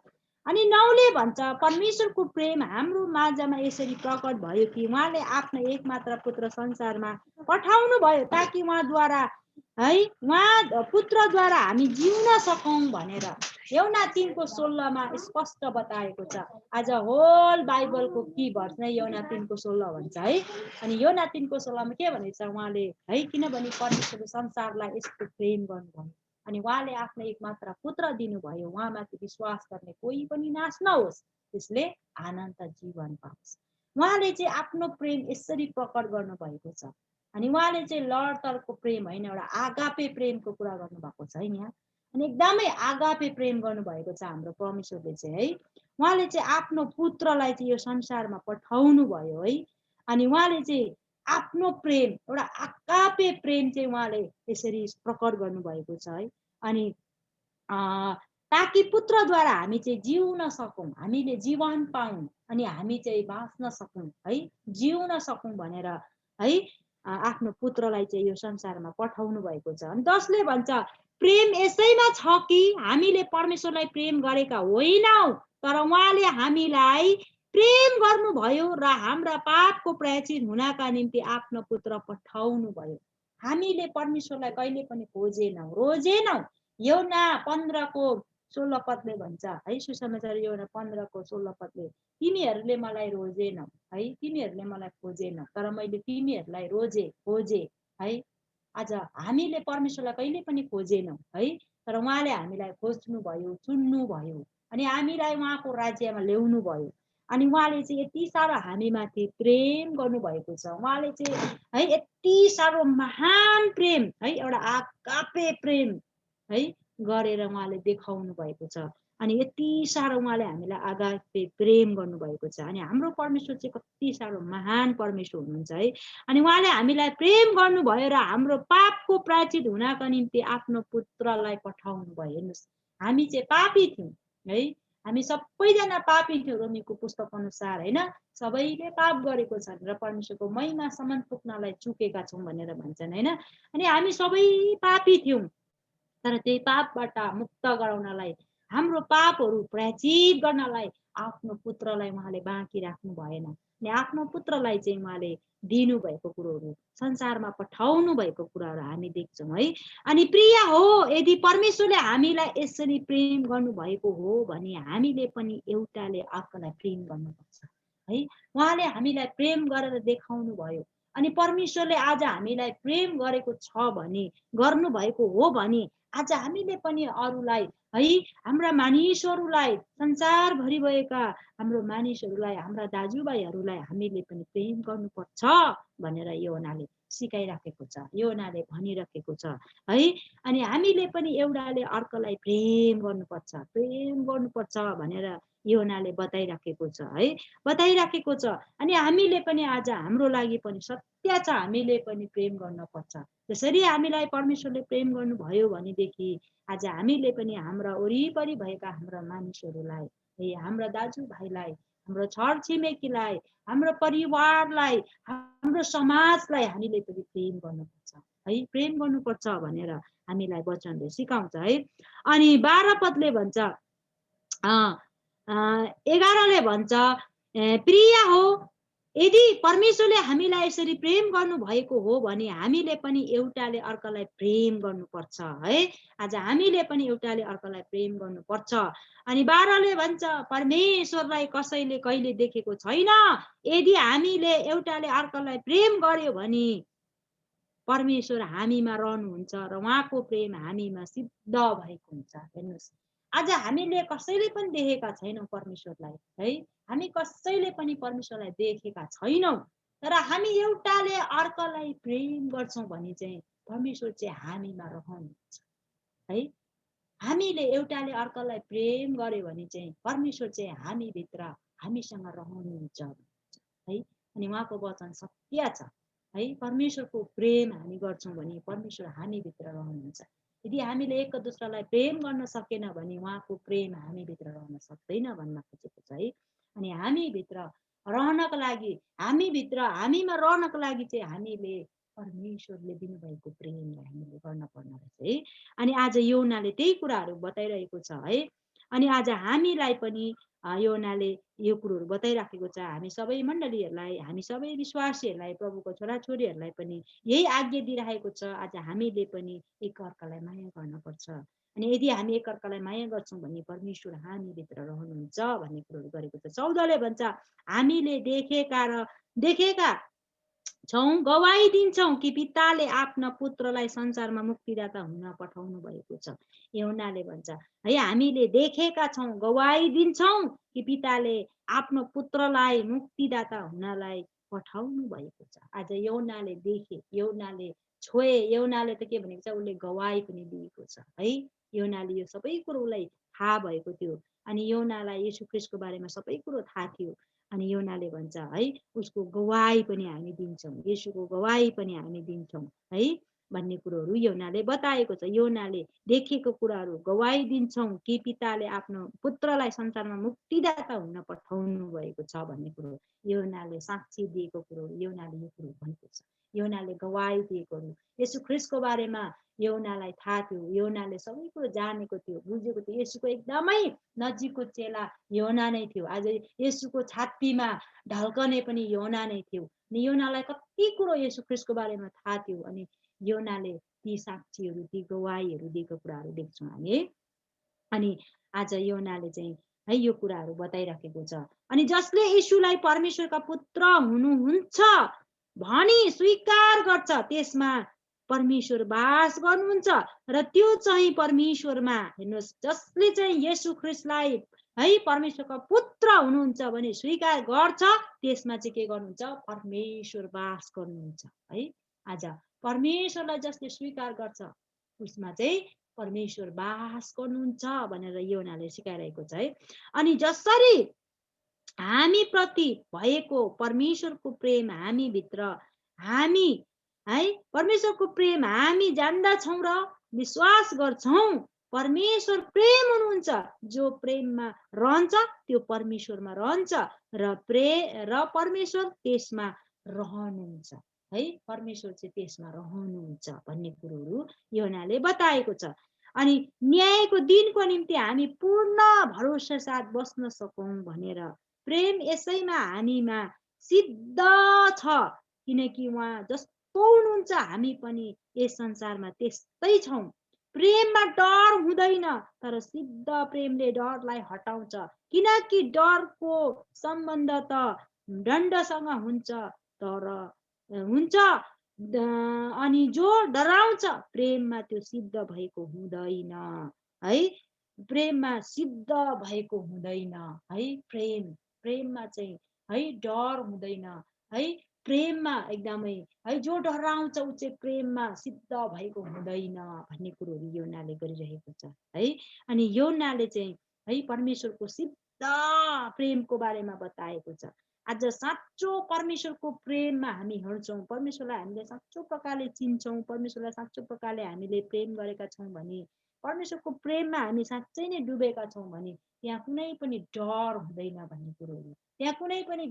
अनि 9ले भन्छ परमेश्वरको प्रेम हाम्रो माझमा यसरी प्रकट भयो कि उहाँले आफ्नो एकमात्र पुत्र संसारमा पठाउनु भयो ताकि उहाँद्वारा है, उहाँ पुत्रद्वारा हामी जिउन सकौँ भनेर योहना 3:16मा स्पष्ट बताएको छ। आज होल बाइबलको की भर्स नै योहना 3:16 भन्छ है। अनि योहना 3:16मा के भनेको छ उहाँले है, किनभने परमेश्वरले संसारलाई यस्तो प्रेम गर्नुभयो अनि उहाँले आफ्नो एकमात्र पुत्र दिनुभयो, उहाँमाथि विश्वास गर्ने कोही पनि नाश नहोस्, त्यसले अनन्त जीवन पाओस्। उहाँले चाहिँ आफ्नो प्रेम यसरी प्रकट गर्नुभएको छ। अनि उहाँले चाहिँ लडतरको प्रेम होइन, एउटा आगापे प्रेमको कुरा गर्नुभएको छ है यहाँ। अनि एकदमै आगापे प्रेम गर्नुभएको छ हाम्रो परमेश्वरले चाहिँ है। उहाँले चाहिँ आफ्नो पुत्रलाई चाहिँ यो संसारमा पठाउनु भयो है। अनि उहाँले चाहिँ आफ्नो प्रेम, एउटा आगापे प्रेम चाहिँ उहाँले यसरी प्रकट गर्नुभएको छ है। अनि ताकि पुत्रद्वारा हामी चाहिँ जिउन सकौँ, हामीले जीवन पाऊँ अनि हामी चाहिँ बाँच्न सकौँ है, जिउन सकौँ भनेर है आफ्नो पुत्रलाई चाहिँ यो संसारमा पठाउनु भएको छ। अनि 10ले भन्छ प्रेम यसैमा छ कि हामीले परमेश्वरलाई प्रेम गरेका होइनौँ, तर उहाँले हामीलाई प्रेम गर्नुभयो र हाम्रा पापको प्रायश्चित हुनका निम्ति आफ्नो पुत्र पठाउनु भयो। हामीले परमेश्वरलाई कहिले पनि खोजेनौँ, रोजेनौँ। योहना 15:16 पदले भन्छ है, सुसमाचार योहना 15:16 पदले, तिमीहरूले मलाई रोजेनौ है, तिमीहरूले मलाई खोजेनौ, तर मैले तिमीहरूलाई खोजे है। आज हामीले परमेश्वरलाई कहिले पनि खोजेनौँ है, तर उहाँले हामीलाई खोज्नु भयो, चुन्नु भयो अनि हामीलाई उहाँको राज्यमा ल्याउनु भयो। अनि उहाँले चाहिँ यति साह्रो हामीमाथि प्रेम गर्नुभएको छ। उहाँले चाहिँ है यति साह्रो महान प्रेम है, एउटा आगापे प्रेम है गरेर उहाँले देखाउनु भएको छ। अनि यति साह्रो उहाँले हामीलाई आगापे प्रेम गर्नुभएको छ। अनि हाम्रो परमेश्वर चाहिँ कति साह्रो महान परमेश्वर हुनुहुन्छ है। अनि उहाँले हामीलाई प्रेम गर्नुभयो र हाम्रो पापको प्रायश्चित हुनका निम्ति आफ्नो पुत्रलाई पठाउनु भयो। हेर्नुहोस्, हामी चाहिँ पापी थियौँ है, हामी सबैजना पापी थियौँ रोमीको पुस्तक अनुसार होइन। सबैले पाप गरेको छन् र परमेश्वरको महिमासम्म पुग्नलाई चुकेका छौँ भनेर भन्छन् होइन। अनि हामी सबै पापी थियौँ, तर त्यही पापबाट मुक्त गराउनलाई, हाम्रो पापहरू प्रायश्चित गर्नलाई आफ्नो पुत्रलाई उहाँले बाँकी राख्नु भएन। अनि आफ्नो पुत्रलाई चाहिँ उहाँले दिनुभएको कुरोहरू, संसारमा पठाउनु भएको कुराहरू हामी देख्छौँ है। अनि प्रिय हो, यदि परमेश्वरले हामीलाई यसरी प्रेम गर्नुभएको हो भने हामीले पनि एउटाले अर्कोलाई प्रेम गर्नुपर्छ है। उहाँले हामीलाई प्रेम गरेर देखाउनु भयो। अनि परमेश्वरले आज हामीलाई प्रेम गरेको छ भने, गर्नुभएको हो भने आज हामीले पनि अरूलाई है, हाम्रा मानिसहरूलाई, संसारभरि भएका हाम्रो मानिसहरूलाई, हाम्रा दाजुभाइहरूलाई हामीले पनि प्रेम गर्नुपर्छ भनेर योहनाले सिकाइराखेको छ, योहनाले भनिराखेको छ है। अनि हामीले पनि एउटाले अर्कोलाई प्रेम गर्नुपर्छ भनेर योहनाले बताइराखेको छ है, बताइराखेको छ। अनि हामीले पनि आज हाम्रो लागि पनि सत्य छ, हामीले पनि प्रेम गर्नुपर्छ। जसरी हामीलाई परमेश्वरले प्रेम गर्नुभयो भनेदेखि आज हामीले पनि हाम्रा वरिपरि भएका हाम्रा मानिसहरूलाई हाम्रा दाजुभाइलाई, हाम्रो छर छिमेकीलाई, हाम्रो परिवारलाई, हाम्रो समाजलाई हामीले पनि प्रेम गर्नुपर्छ है, प्रेम गर्नुपर्छ भनेर हामीलाई वचनले सिकाउँछ है। अनि 12 पदले भन्छ 11ले भन्छ प्रिय हो, यदि परमेश्वरले हामीलाई यसरी प्रेम गर्नु भएको हो भने हामीले पनि एउटाले अर्कालाई प्रेम गर्नुपर्छ है। आज हामीले पनि एउटाले अर्कालाई प्रेम गर्नुपर्छ। अनि 12ले भन्छ परमेश्वरलाई कसैले कहिले देखेको छैन, यदि हामीले एउटाले अर्कालाई प्रेम गर्यो भने परमेश्वर हामीमा रहनुहुन्छ र उहाँको प्रेम हामीमा सिद्ध भएको हुन्छ। हेर्नुहोस्, आज हामीले कसैले पनि देखेका छैनौँ परमेश्वरलाई है, हामी कसैले पनि परमेश्वरलाई देखेका छैनौँ, तर हामी एउटाले अर्कालाई प्रेम गर्छौँ भने चाहिँ परमेश्वर चाहिँ हामीमा रहनुहुन्छ है। हामीले एउटाले अर्कालाई प्रेम गर्यो भने चाहिँ परमेश्वर चाहिँ हामीभित्र हामीसँग रहनुहुन्छ है। अनि उहाँको वचन सत्य छ है। परमेश्वरको प्रेम हामी गर्छौँ भने परमेश्वर हामीभित्र रहनुहुन्छ। यदि हामीले एक दोस्रालाई प्रेम गर्न सकेन भने उहाँको प्रेम हामीभित्र रहन सक्दैन भन्न खोजेको छ है। अनि हामीभित्र रहनको लागि, हामीमा रहनको लागि चाहिँ हामीले परमेश्वरले दिनुभएको प्रेमलाई हामीले गर्न पर्ने रहेछ है। अनि आज योनाले त्यही कुराहरू बताइरहेको छ है। अनि आज हामीलाई पनि योनाले यो कुरोहरू बताइराखेको छ। हामी सबै मण्डलीहरूलाई, हामी सबै विश्वासीहरूलाई, प्रभुको छोराछोरीहरूलाई पनि यही आज्ञा दिइरहेको छ। आज हामीले पनि एकअर्कालाई माया गर्नुपर्छ। अनि यदि हामी एकअर्कालाई माया गर्छौँ भने परमेश्वर हामीभित्र रहनुहुन्छ भन्ने कुरोहरू गरेको छ। 14ले भन्छ हामीले देखेका छौँ, गवाही दिन्छौँ कि पिताले आफ्ना पुत्रलाई संसारमा मुक्तिदाता हुन पठाउनु भएको छ। योनाले भन्छ है, हामीले देखेका छौँ, गवाही दिन्छौँ कि पिताले आफ्नो पुत्रलाई मुक्तिदाता हुनलाई पठाउनु भएको छ। आज योनाले देखे, योनाले छोए, योनाले त के भनेको छ, उसले गवाही पनि दिएको छ है। योनाले यो सबै कुरो उसलाई थाहा भएको थियो। अनि योनालाई येशू ख्रीष्टको बारेमा सबै कुरो थाहा थियो। अनि योनाले भन्छ है, उसको गवाही पनि हामी दिन्छौँ, येशूको गवाही पनि हामी दिन्छौँ है भन्ने कुरोहरू योनाले बताएको छ। योनाले देखेको कुराहरू गवाही दिन्छौँ कि पिताले आफ्नो पुत्रलाई संसारमा मुक्तिदाता हुन पठाउनु भएको छ भन्ने कुरो योनाले साक्षी दिएको कुरो, योनाले यो कुरो भनेको छ। योनाले गवाही दिएकोहरू, येशू ख्रीष्टको बारेमा योनालाई थाहा थियो, योनाले सबै कुरो जानेको थियो, बुझेको थियो। येशूको एकदमै नजिकको चेला योना नै थियो। आज येशूको छातीमा ढल्कने पनि योना नै थियो। अनि योनालाई कति कुरो येशू ख्रीष्टको बारेमा थाहा थियो। अनि योनाले ती साक्षीहरू, ती गवाहीहरू दिएको कुराहरू देख्छौँ हामी। अनि आज योनाले चाहिँ है यो कुराहरू बताइराखेको छ। अनि जसले येशूलाई परमेश्वरका पुत्र हुनुहुन्छ भनी स्वीकार गर्छ त्यसमा परमेश्वर वास गर्नुहुन्छ र त्यो चाहिँ परमेश्वरमा, हेर्नुहोस्, जसले चाहिँ येशू ख्रीष्टलाई है परमेश्वरका पुत्र हुनुहुन्छ भने स्वीकार गर्छ त्यसमा चाहिँ के गर्नुहुन्छ, परमेश्वर वास गर्नुहुन्छ है। आज परमेश्वरलाई जसले स्वीकार गर्छ उसमा चाहिँ परमेश्वर वास गर्नुहुन्छ भनेर योनाले सिकाइरहेको छ है। अनि जसरी हामी प्रति भएको परमेश्वरको प्रेम हामी भित्र, हामी है परमेश्वरको प्रेम हामी जान्दछौँ र विश्वास गर्छौँ। परमेश्वर प्रेम हुनुहुन्छ, जो प्रेममा रहन्छ त्यो परमेश्वरमा रहन्छ र परमेश्वर त्यसमा रहनुहुन्छ है। परमेश्वर चाहिँ त्यसमा रहनुहुन्छ भन्ने कुरोहरू योनाले बताएको छ। अनि न्यायको दिनको निम्ति हामी पूर्ण भरोसा साथ बस्न सकौँ भनेर प्रेम यसैमा हामीमा सिद्ध छ, किनकि उहाँ जस्तो हुनुहुन्छ हामी पनि यस संसारमा त्यस्तै छौँ। प्रेममा डर हुँदैन, तर सिद्ध प्रेमले डरलाई हटाउँछ, किनकि डरको सम्बन्ध त दण्डसँग हुन्छ अनि जो डराउँछ प्रेममा त्यो सिद्ध भएको हुँदैन है। प्रेममा सिद्ध भएको हुँदैन है। प्रेममा चाहिँ है डर हुँदैन है। प्रेममा एकदमै है जो डराउँछ ऊ चाहिँ प्रेममा सिद्ध भएको हुँदैन भन्ने कुरोहरू योनाले गरिरहेको छ है। अनि योनाले चाहिँ है परमेश्वरको सिद्ध प्रेमको बारेमा बताएको छ। आज साँचो परमेश्वरको प्रेममा हामी हिँड्छौँ, परमेश्वरलाई हामीले साँचो प्रकारले चिन्छौँ, परमेश्वरलाई साँचो प्रकारले हामीले प्रेम गरेका छौँ भने परमेश्वरको प्रेममा हामी साँच्चै नै डुबेका छौँ भने त्यहाँ कुनै पनि डर हुँदैन भन्ने कुरोहरू, त्यहाँ कुनै पनि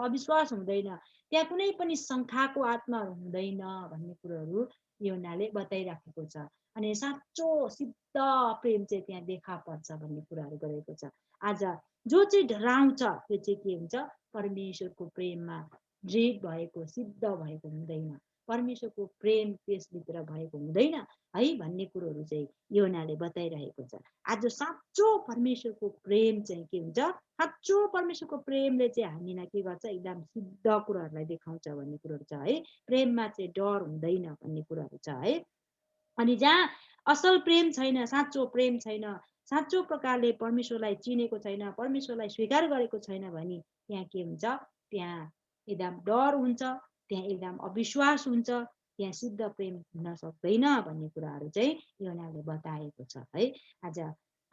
अविश्वास हुँदैन, त्यहाँ कुनै पनि शङ्काको आत्माहरू हुँदैन भन्ने कुरोहरू योनाले बताइराखेको छ। अनि साँचो सिद्ध प्रेम चाहिँ त्यहाँ देखा पर्छ भन्ने कुराहरू गरेको छ। आज जो चाहिँ डराउँछ त्यो चाहिँ के हुन्छ, परमेश्वरको प्रेममा दृढ भएको सिद्ध भएको हुँदैन, परमेश्वरको प्रेम त्यसभित्र भएको हुँदैन है भन्ने कुरोहरू चाहिँ योनाले बताइरहेको छ। आज साँचो परमेश्वरको प्रेम चाहिँ के हुन्छ, साँचो परमेश्वरको प्रेमले चाहिँ हामीलाई के गर्छ, एकदम सिद्ध कुराहरूलाई देखाउँछ भन्ने कुरोहरू छ है। प्रेममा चाहिँ डर हुँदैन भन्ने कुराहरू छ है। अनि जहाँ असल प्रेम छैन, साँचो प्रेम छैन, साँचो प्रकारले परमेश्वरलाई चिनेको छैन, परमेश्वरलाई स्वीकार गरेको छैन भने त्यहाँ के हुन्छ, त्यहाँ एकदम डर हुन्छ, त्यहाँ एकदम अविश्वास हुन्छ, त्यहाँ सिद्ध प्रेम हुन सक्दैन भन्ने कुराहरू चाहिँ योनाले बताएको छ है। आज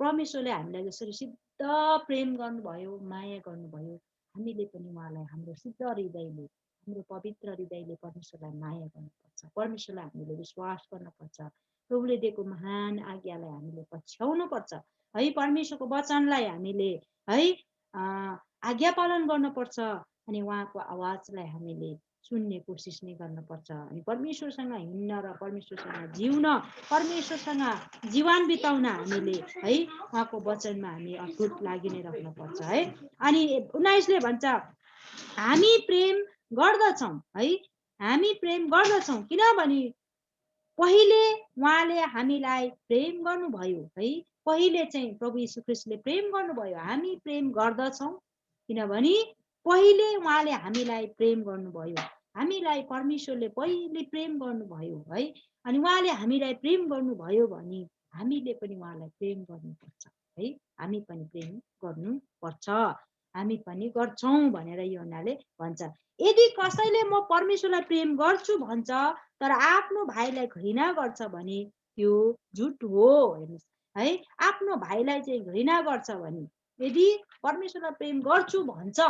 परमेश्वरले हामीलाई जसरी सिद्ध प्रेम गर्नुभयो, माया गर्नुभयो, हामीले पनि उहाँलाई हाम्रो सिद्ध हृदयले, हाम्रो पवित्र हृदयले परमेश्वरलाई माया गर्नुपर्छ, परमेश्वरलाई हामीले विश्वास गर्नुपर्छ, प्रभुले दिएको महान आज्ञालाई हामीले पछ्याउनु पर्छ है, परमेश्वरको वचनलाई हामीले है आज्ञा पालन गर्नुपर्छ, अनि उहाँको आवाजलाई हामीले सुन्ने कोसिस नै गर्नुपर्छ, अनि परमेश्वरसँग हिँड्न र परमेश्वरसँग जिउन, परमेश्वरसँग जीवन बिताउन हामीले है उहाँको वचनमा हामी अटुट लागि नै राख्नुपर्छ है। अनि 19ले भन्छ हामी प्रेम गर्दछौँ है, हामी प्रेम गर्दछौँ किनभने पहिले उहाँले हामीलाई प्रेम गर्नुभयो है, पहिले चाहिँ प्रभु यीशु ख्रीष्टले प्रेम गर्नुभयो, हामी प्रेम गर्दछौँ किनभने पहिले उहाँले हामीलाई प्रेम गर्नुभयो, हामीलाई परमेश्वरले पहिले प्रेम गर्नुभयो है। अनि उहाँले हामीलाई प्रेम गर्नुभयो भने हामीले पनि उहाँलाई प्रेम गर्नुपर्छ है, हामी पनि प्रेम गर्नुपर्छ, हामी पनि गर्छौँ भनेर योनाले भन्छ। यदि कसैले म परमेश्वरलाई प्रेम गर्छु भन्छ तर आफ्नो भाइलाई घृणा गर्छ भने त्यो झुट हो। हेर्नुहोस् है, आफ्नो भाइलाई चाहिँ घृणा गर्छ भने, यदि परमेश्वरलाई प्रेम गर्छु भन्छ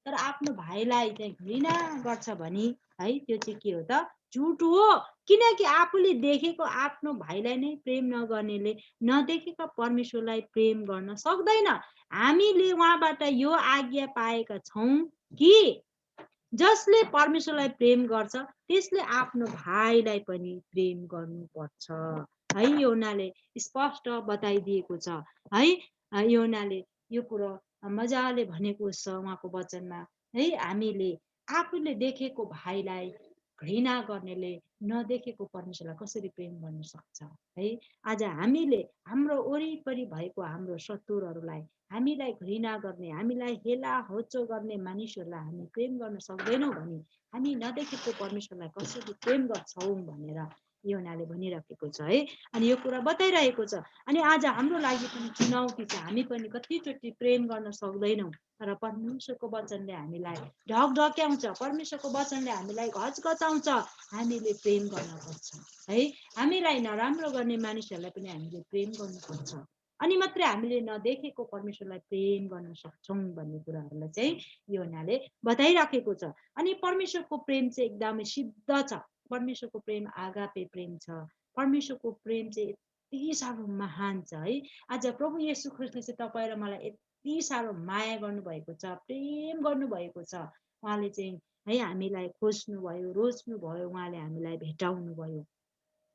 तर आफ्नो भाइलाई चाहिँ घृणा गर्छ भने है त्यो चाहिँ के हो त, झुट हो। किनकि आफूले देखेको आफ्नो भाइलाई नै प्रेम नगर्नेले नदेखेका परमेश्वरलाई प्रेम गर्न सक्दैन। हामीले उहाँबाट यो आज्ञा पाएका छौँ कि जसले परमेश्वरलाई प्रेम गर्छ त्यसले आफ्नो भाइलाई पनि प्रेम गर्नुपर्छ है। योनाले स्पष्ट बताइदिएको छ है, योनाले यो कुरो मजाले भनेको छ उहाँको वचनमा है। हामीले आफूले देखेको भाइलाई घृणा गर्नेले नदेखेको परमेश्वरलाई कसरी प्रेम गर्न सक्छ है। आज हामीले हाम्रो वरिपरि भएको हाम्रो शत्रुहरूलाई, हामीलाई घृणा गर्ने, हामीलाई हेला होचो गर्ने मानिसहरूलाई हामी प्रेम गर्न सक्दैनौँ भने हामी नदेखेको परमेश्वरलाई कसरी प्रेम गर्छौँ भनेर योनाले भनिराखेको छ है। अनि यो कुरा बताइरहेको छ। अनि आज हाम्रो लागि पनि चुनौती छ, हामी पनि कतिचोटि प्रेम गर्न सक्दैनौँ तर परमेश्वरको वचनले हामीलाई ढकढक्याउँछ, परमेश्वरको वचनले हामीलाई घचघचाउँछ, हामीले प्रेम गर्नुपर्छ है। हामीलाई नराम्रो गर्ने मानिसहरूलाई पनि हामीले प्रेम गर्नुपर्छ, अनि मात्रै हामीले नदेखेको परमेश्वरलाई प्रेम गर्न सक्छौँ भन्ने कुराहरूलाई चाहिँ योनाले बताइराखेको छ। अनि परमेश्वरको प्रेम चाहिँ एकदमै सिद्ध छ, परमेश्वरको प्रेम आगापे प्रेम छ, परमेश्वरको प्रेम चाहिँ यति साह्रो महान छ है। आज प्रभु येशू ख्रीष्टले चाहिँ तपाईँ र मलाई यति साह्रो माया गर्नुभएको छ, प्रेम गर्नुभएको छ। उहाँले चाहिँ है हामीलाई खोज्नुभयो, रोज्नुभयो, उहाँले हामीलाई भेटाउनु भयो।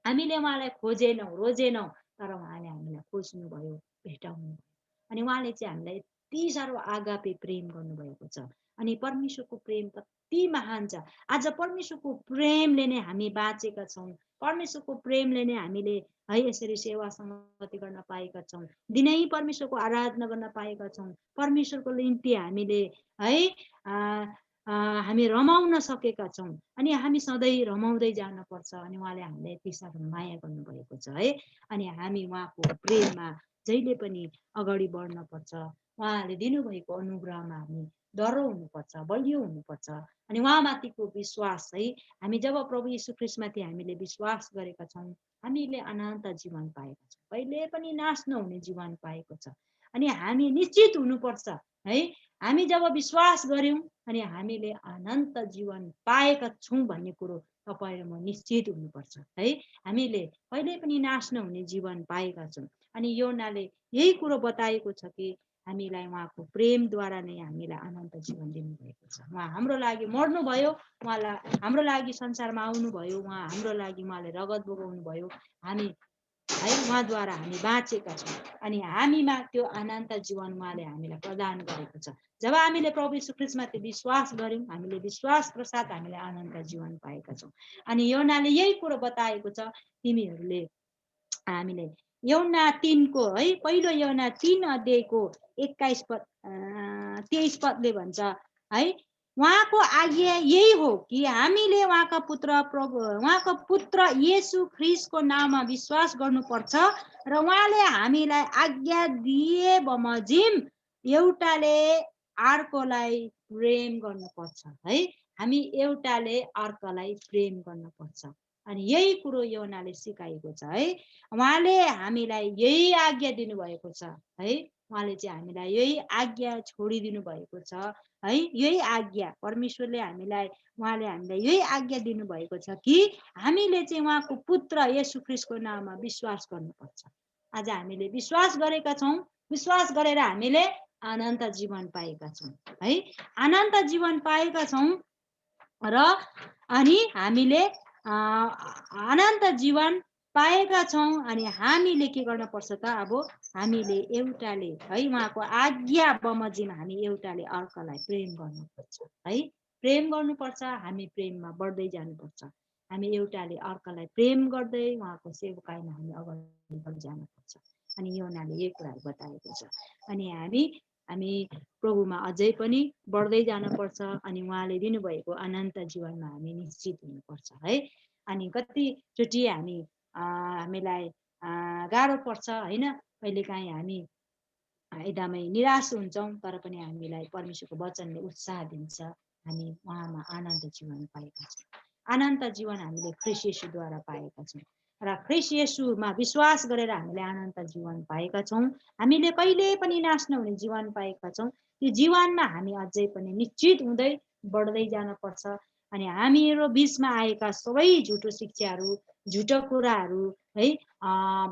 हामीले उहाँलाई खोजेनौँ, रोजेनौँ, तर उहाँले हामीलाई खोज्नुभयो, भेटाउनु भयो। अनि उहाँले चाहिँ हामीलाई यति साह्रो आगापे प्रेम गर्नुभएको छ। अनि परमेश्वरको प्रेम कति महान छ। आज परमेश्वरको प्रेमले नै हामी बाँचेका छौँ, परमेश्वरको प्रेमले नै हामीले है यसरी सेवा संगति गर्न पाएका छौँ, दिनै परमेश्वरको आराधना गर्न पाएका छौँ, परमेश्वरको निम्ति हामीले है हामी रमाउन सकेका छौँ। अनि हामी सधैँ रमाउँदै जानुपर्छ। अनि उहाँले हामीलाई यति साह्रो माया गर्नुभएको छ है। अनि हामी उहाँको प्रेममा जहिले पनि अगाडि बढ्नुपर्छ। उहाँले दिनुभएको अनुग्रहमा हामी डह्रो हुनुपर्छ, बलियो हुनुपर्छ। अनि उहाँमाथिको विश्वास है, हामी जब प्रभु यीशु ख्रीष्टमाथि हामीले विश्वास गरेका छौँ हामीले अनन्त जीवन पाएका छौँ, कहिले पनि नाश नहुने जीवन पाएको छ। अनि हामी निश्चित हुनुपर्छ है, हामी जब विश्वास गर्यौं अनि हामीले अनन्त जीवन पाएका छौं भन्ने कुरो तपाईँ र म निश्चित हुनुपर्छ है। हामीले कहिले पनि नाश नहुने जीवन पाएका छौं। अनि योनाले यही कुरो बताएको छ कि हामीलाई उहाँको प्रेमद्वारा नै हामीलाई अनन्त जीवन दिनुभएको छ। उहाँ हाम्रो लागि मर्नुभयो, उहाँलाई हाम्रो लागि संसारमा आउनुभयो, उहाँ हाम्रो लागि उहाँले रगत बगाउनु भयो, हामी है उहाँद्वारा हामी बाँचेका छौँ। अनि हामीमा त्यो अनन्त जीवन उहाँले हामीलाई प्रदान गरेको छ। जब हामीले प्रभु यीशु ख्रीष्टमाथि विश्वास गर्यौं, हामीले विश्वास प्रसाद हामीले अनन्त जीवन पाएका छौँ। अनि योनाले यही कुरो बताएको छ, तिमीहरूले हामीले योना 3 को है पहिलो योना 3 अध्यायको 21 पद 23 पदले भन्छ है, उहाँको आज्ञा यही हो कि हामीले उहाँका पुत्र येशू ख्रीष्टको नाममा विश्वास गर्नुपर्छ र उहाँले हामीलाई आज्ञा दिए बमोजिम एउटाले अर्कोलाई प्रेम गर्नुपर्छ है। हामी एउटाले अर्कोलाई प्रेम गर्नुपर्छ। अनि यही कुरो योनाले सिकाएको छ है। उहाँले हामीलाई यही आज्ञा दिनुभएको छ है। उहाँले चाहिँ हामीलाई यही आज्ञा छोडिदिनु भएको छ है। यही आज्ञा उहाँले हामीलाई यही आज्ञा दिनुभएको छ कि हामीले चाहिँ उहाँको पुत्र येशू ख्रीष्टको नाममा विश्वास गर्नुपर्छ। आज हामीले विश्वास गरेका छौँ, विश्वास गरेर हामीले अनन्त जीवन पाएका छौँ है। अनन्त जीवन पाएका छौँ र अनि हामीले अनन्त जीवन पाएका छौँ। अनि हामीले के गर्न पर्छ त, अब हामीले एउटाले है उहाँको आज्ञा बमोजिम हामी एउटाले अर्कालाई प्रेम गर्नुपर्छ है। प्रेम गर्नुपर्छ, हामी प्रेममा बढ्दै जानुपर्छ। हामी एउटाले अर्कालाई प्रेम गर्दै उहाँको सेवकाईमा हामी अगाडि बढ्दै जानुपर्छ। अनि योनाले यही कुराहरू बताएको छ। अनि हामी प्रभुमा अझै पनि बढ्दै जानुपर्छ। अनि उहाँले दिनुभएको अनन्त जीवनमा हामी निश्चित हुनुपर्छ है। अनि कतिचोटि हामीलाई गाह्रो पर्छ होइन, कहिलेकाहीँ हामी एकदमै निराश हुन्छौँ, तर पनि हामीलाई परमेश्वरको वचनले उत्साह दिन्छ। हामी उहाँमा अनन्त जीवन पाएका छौँ। अनन्त जीवन हामीले ख्रीष्ट येशूद्वारा पाएका छौँ र ख्रीष्ट येशूमा विश्वास गरेर हामीले अनन्त जीवन पाएका छौँ। हामीले कहिले पनि नाश नहुने जीवन पाएका छौँ। त्यो जीवनमा हामी अझै पनि निश्चित हुँदै बढ्दै जानुपर्छ। अनि हामीहरू बिचमा आएका सबै झुटो शिक्षाहरू, झुटो कुराहरू है,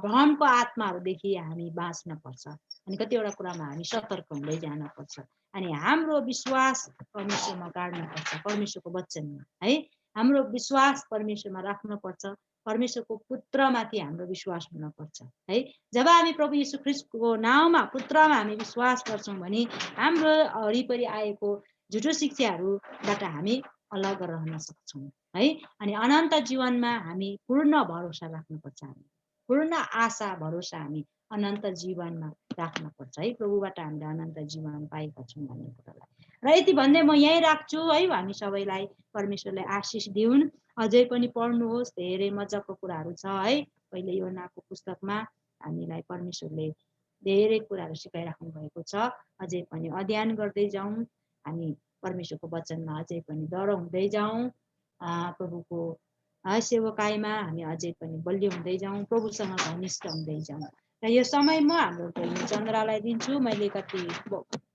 भ्रमको आत्माहरूदेखि हामी बाँच्न पर्छ। अनि कतिवटा कुरामा हामी सतर्क हुँदै जानुपर्छ। अनि हाम्रो विश्वास परमेश्वरमा गाड्नुपर्छ, परमेश्वरको वचनमा है। हाम्रो विश्वास परमेश्वरमा राख्नुपर्छ, परमेश्वरको पुत्रमाथि हाम्रो विश्वास हुनुपर्छ है। जब हामी प्रभु येशू ख्रीष्टको नाममा पुत्रमा हामी विश्वास गर्छौँ भने हाम्रो वरिपरि आएको झुटो शिक्षाहरूबाट हामी अलग रहन सक्छौँ है। अनि अनन्त जीवनमा हामी पूर्ण भरोसा राख्नुपर्छ। हामी पूर्ण आशा भरोसा हामी अनन्त जीवनमा राख्नुपर्छ है। प्रभुबाट हामीले अनन्त जीवन पाएका छौँ भन्ने कुरालाई र यति भन्दै म यहीँ राख्छु है। हामी सबैलाई परमेश्वरले आशिष दिउन्। अझै पनि पढ्नुहोस्, धेरै मजाको कुराहरू छ है। पहिले योनाको पुस्तकमा हामीलाई परमेश्वरले धेरै कुराहरू सिकाइराख्नु भएको छ। अझै पनि अध्ययन गर्दै जाउँ, हामी परमेश्वरको वचनमा अझै पनि दह्रो हुँदै जाउँ, प्रभुको सेवकाईमा हामी अझै पनि बलियो हुँदै जाउँ, प्रभुसँग घनिष्ठ हुँदै जाउँ। र यो समय म हाम्रो बहिनी चन्द्रालाई दिन्छु। मैले कति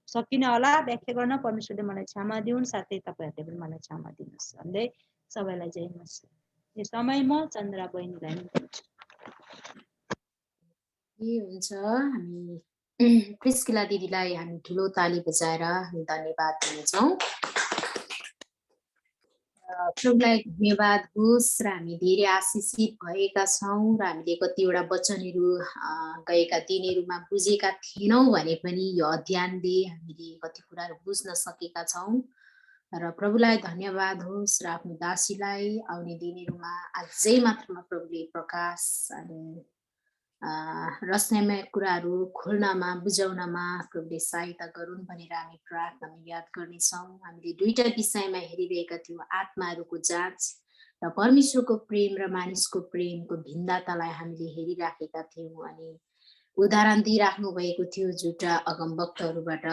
सकिनँ होला व्याख्या गर्न, परमेश्वरले मलाई क्षमा दिउन्, साथै तपाईँहरूले पनि मलाई क्षमा दिनुहोस् भन्दै सबैलाई जय मसीह। यो समय म चन्द्रा बहिनीलाई दिन्छु। हुन्छ, हामी प्रिस्किला दिदीलाई हामी ठुलो ताली बजाएर हामी धन्यवाद दिन्छौँ। प्रभुलाई धन्यवाद होस् र हामी धेरै आशिषित भएका छौँ र हामीले कतिवटा वचनहरू गएका दिनहरूमा बुझेका थिएनौँ भने पनि यो अध्ययनले हामीले कति कुराहरू बुझ्न सकेका छौँ र प्रभुलाई धन्यवाद होस्। र आफ्नो दासीलाई आउने दिनहरूमा अझै मात्रामा प्रभुले प्रकाश अनि रचनामय कुराहरू खोल्नमा, बुझाउनमा प्रभुले सहायता गरून् भनेर हामी प्रार्थनामा याद गर्नेछौँ। हामीले दुईटा विषयमा हेरिरहेका थियौँ, आत्माहरूको जाँच र परमेश्वरको प्रेम र मानिसको प्रेमको भिन्नतालाई हामीले हेरिराखेका थियौँ। अनि उदाहरण दिइराख्नु भएको थियो झुटा अगमवक्ताहरूबाट,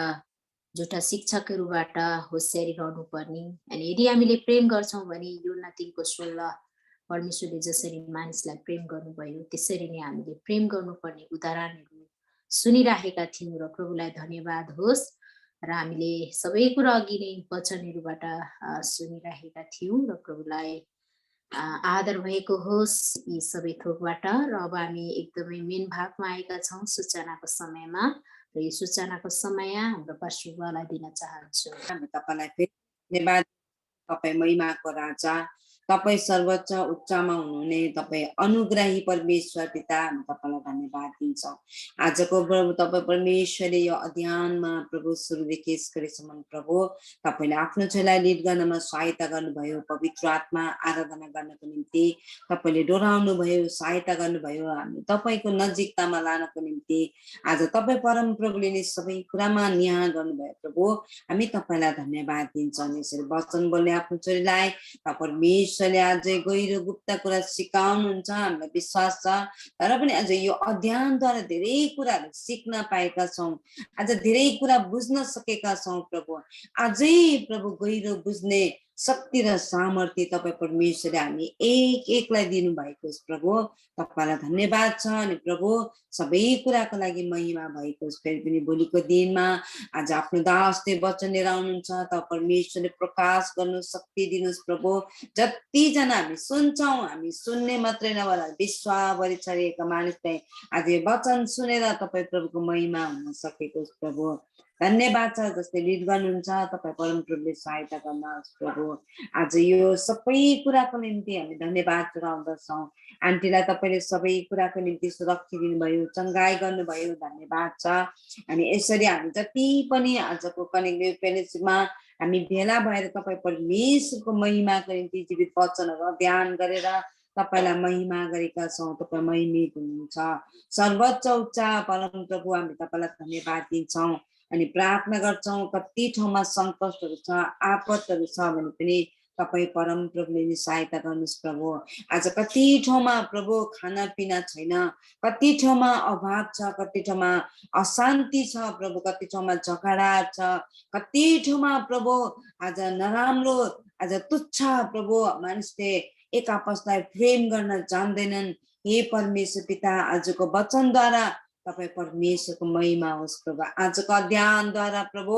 झुटा शिक्षकहरूबाट होसियारी रहनुपर्ने। अनि यदि हामीले प्रेम गर्छौँ भने योना 3:16 परमेश्वरले जसरी मानिसलाई प्रेम गर्नुभयो त्यसरी नै हामीले प्रेम गर्नुपर्ने उदाहरणहरू सुनिराखेका थियौँ। र प्रभुलाई धन्यवाद होस्। र हामीले सबै कुरा अघि नै वचनहरूबाट सुनिरहेका थियौँ र प्रभुलाई आदर भएको होस् यी सबै थोकबाट। र अब हामी एकदमै मेन भागमा आएका छौँ सूचनाको समयमा, र यो सूचनाको समय हाम्रो पास्टर बुवालाई दिन चाहन्छु। हामी तपाईँलाई फेरि धन्यवाद। तपाईँ महिमाको राजा, तपाईँ सर्वोच्च उच्चमा हुनुहुने तपाईँ अनुग्रही परमेश्वर पिता, हामी तपाईँलाई धन्यवाद दिन्छौँ। आजको प्रभु तपाईँ परमेश्वरले यो अध्ययनमा प्रभु सुरुदेखि यसकरीसम्म प्रभु तपाईँले आफ्नो छोरालाई लिड गर्नमा सहायता गर्नुभयो। पवित्र आत्मा आराधना गर्नको निम्ति तपाईँले डोराउनु भयो, सहायता गर्नुभयो। हामी तपाईँको नजिकतामा लानको निम्ति आज तपाईँ परम प्रभुले नै सबै कुरामा न्याय गर्नुभयो। प्रभु हामी तपाईँलाई धन्यवाद दिन्छौँ। यसरी वचन बोल्ने आफ्नो छोरीलाई परमेश्वरले अझै गहिरो गुप्त कुरा सिकाउनुहुन्छ, हामीलाई विश्वास छ। तर पनि अझ यो अध्ययनद्वारा धेरै कुराहरू सिक्न पाएका छौँ, आज धेरै कुरा बुझ्न सकेका छौँ। प्रभु अझै प्रभु गहिरो बुझ्ने शक्ति र सामर्थ्य तपाईँ परमेश्वरले हामी एक एकलाई दिनुभएको छ। प्रभु तपाईँलाई धन्यवाद छ। अनि प्रभु सबै कुराको लागि महिमा भएको छ। फेरि पनि भोलिको दिनमा आज आफ्नो दासले वचन लिएर आउनुहुन्छ, त परमेश्वरले प्रकाश गर्नु शक्ति दिनुहोस्। प्रभु जतिजना हामी सुन्छौँ, हामी सुन्ने मात्रै नभएर विश्वासभरि छरिएका मानिसलाई आज यो वचन सुनेर तपाईँ प्रभुको महिमा हुन सकेको छ। प्रभु धन्यवाद छ। जसले लिड गर्नुहुन्छ तपाईँ परम प्रभुले सहायता गर्नुहोस्। प्रभु आज यो सबै कुराको निम्ति हामी धन्यवाद चढाउँदछौँ। आन्टीलाई तपाईँले सबै कुराको निम्ति सुरक्षा दिनुभयो, चङ्गाई गर्नुभयो, धन्यवाद छ। अनि यसरी हामी जति पनि आजको कनेक्टिभ फेलोसिपमा हामी भेला भएर तपाईँ परमेश्वरको महिमाको निम्ति जीवित वचनहरू अध्ययन गरेर तपाईँलाई महिमा गरेका छौँ। तपाईँ महिमित हुनुहुन्छ। सर्वोच्च उच्च परम प्रभु हामी तपाईँलाई धन्यवाद दिन्छौँ अनि प्रार्थना गर्छौँ। कति ठाउँमा सङ्कटहरू छ, आपतहरू छ भने पनि तपाईँ परम प्रभुले नि सहायता गर्नुहोस्। प्रभु आज कति ठाउँमा प्रभु खानापिना छैन, कति ठाउँमा अभाव छ, कति ठाउँमा अशान्ति छ, प्रभु कति ठाउँमा झगडा छ, कति ठाउँमा प्रभु आज नराम्रो आज तुच्छ प्रभु मानिसले एक आपसलाई प्रेम गर्न जान्दैनन्। हे परमेश्वर पिता आजको वचनद्वारा तपाईँ परमेश्वरको महिमा होस्। प्रभु आजको अध्ययनद्वारा प्रभु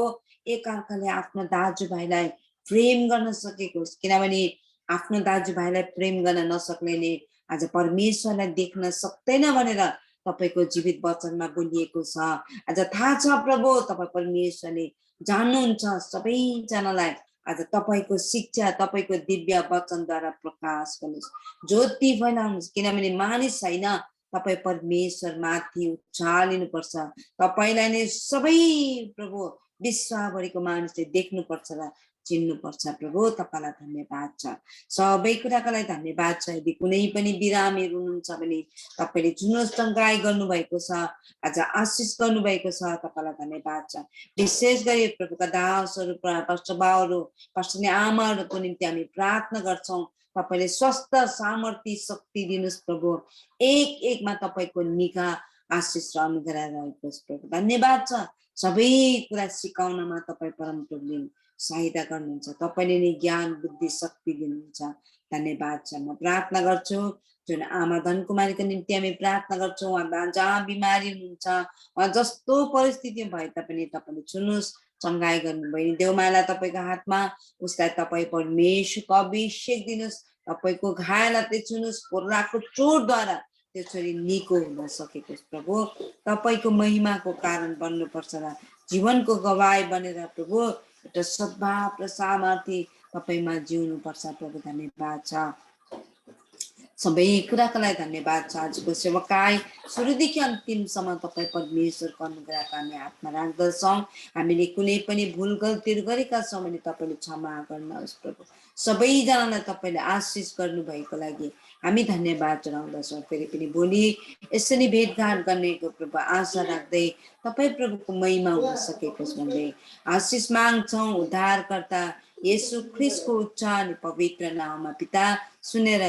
एकअर्काले आफ्नो दाजुभाइलाई प्रेम गर्न सकेको होस्, किनभने आफ्नो दाजुभाइलाई प्रेम गर्न नसक्नेले आज परमेश्वरलाई देख्न सक्दैन भनेर तपाईँको जीवित वचनमा बोलिएको छ। आज थाहा छ प्रभु तपाईँ परमेश्वरले जान्नुहुन्छ सबैजनालाई। आज तपाईँको शिक्षा तपाईँको दिव्य वचनद्वारा प्रकाश गर्नुहोस्, ज्योति फैलाउनुहोस्, किनभने मानिस होइन तपाईँ परमेश्वर माथि उचालिनुपर्छ। तपाईँलाई नै सबै प्रभु विश्वभरिको मानिसले देख्नुपर्छ र चिन्नुपर्छ। प्रभु तपाईँलाई धन्यवाद छ, सबै कुराको लागि धन्यवाद छ। यदि कुनै पनि बिरामीहरू हुनुहुन्छ भने तपाईँले जुन चङ्गाई गर्नुभएको छ, आज आशिष गर्नुभएको छ, तपाईँलाई धन्यवाद छ। विशेष गरी प्रभुका दासहरू, पास्टर बाउहरू, पास्टरनी आमाहरूको निम्ति हामी प्रार्थना गर्छौँ। तपाईँले स्वस्थ सामर्थ्य शक्ति दिनुहोस्। प्रभु एक एकमा तपाईँको निगाह आशिष र अनुग्रह रहेको छ। प्रभु धन्यवाद छ। सबै कुरा सिकाउनमा तपाईँ परम प्रभुले सहायता गर्नुहुन्छ। तपाईँले नै ज्ञान बुद्धि शक्ति दिनुहुन्छ। धन्यवाद छ। म प्रार्थना गर्छु जुन आमा धनकुमारीको निम्ति हामी प्रार्थना गर्छौँ। उहाँ जहाँ बिमारी हुनुहुन्छ, उहाँ जस्तो परिस्थिति भए तापनि तपाईँले चुन्नुहोस्, चङ्गाई गर्नुभयो। देवमाला तपाईँको हातमा, उसलाई तपाईँ परमेश्वरको अभिषेक दिनुहोस्। तपाईँको घायलाई त्यो चुन्नुहोस्, कोर्राको चोटद्वारा त्यो छोरी निको हुन सकेको छ। प्रभु तपाईँको महिमाको कारण बन्नुपर्छ र जीवनको गवाई बनेर प्रभु एउटा सद्भाव र सामर्थ्य तपाईँमा जिउनुपर्छ। प्रभु धन्यवाद छ। सबै कुराको लागि धन्यवाद छ। आजको सेवाकाई सुरुदेखि अन्तिमसम्म तपाईँ परमेश्वरको अनुग्रहका हामी हातमा राख्दछौँ। हामीले कुनै पनि भुल गल्तीहरू गरेका छौँ भने तपाईँले क्षमा गर्नुहोस्। प्रभु सबैजनालाई तपाईँले आशिष गर्नुभएको लागि हामी धन्यवाद जनाउँदछौँ। फेरि पनि भोलि यसरी भेटघाट गर्नेको प्रभु आशा राख्दै तपाईँ प्रभुको महिमा हुन सकेको छ भन्दै आशिष माग्छौँ। उद्धारकर्ता येशू ख्रिस्टको उच्च अनि पवित्र नाममा पिता सुनेर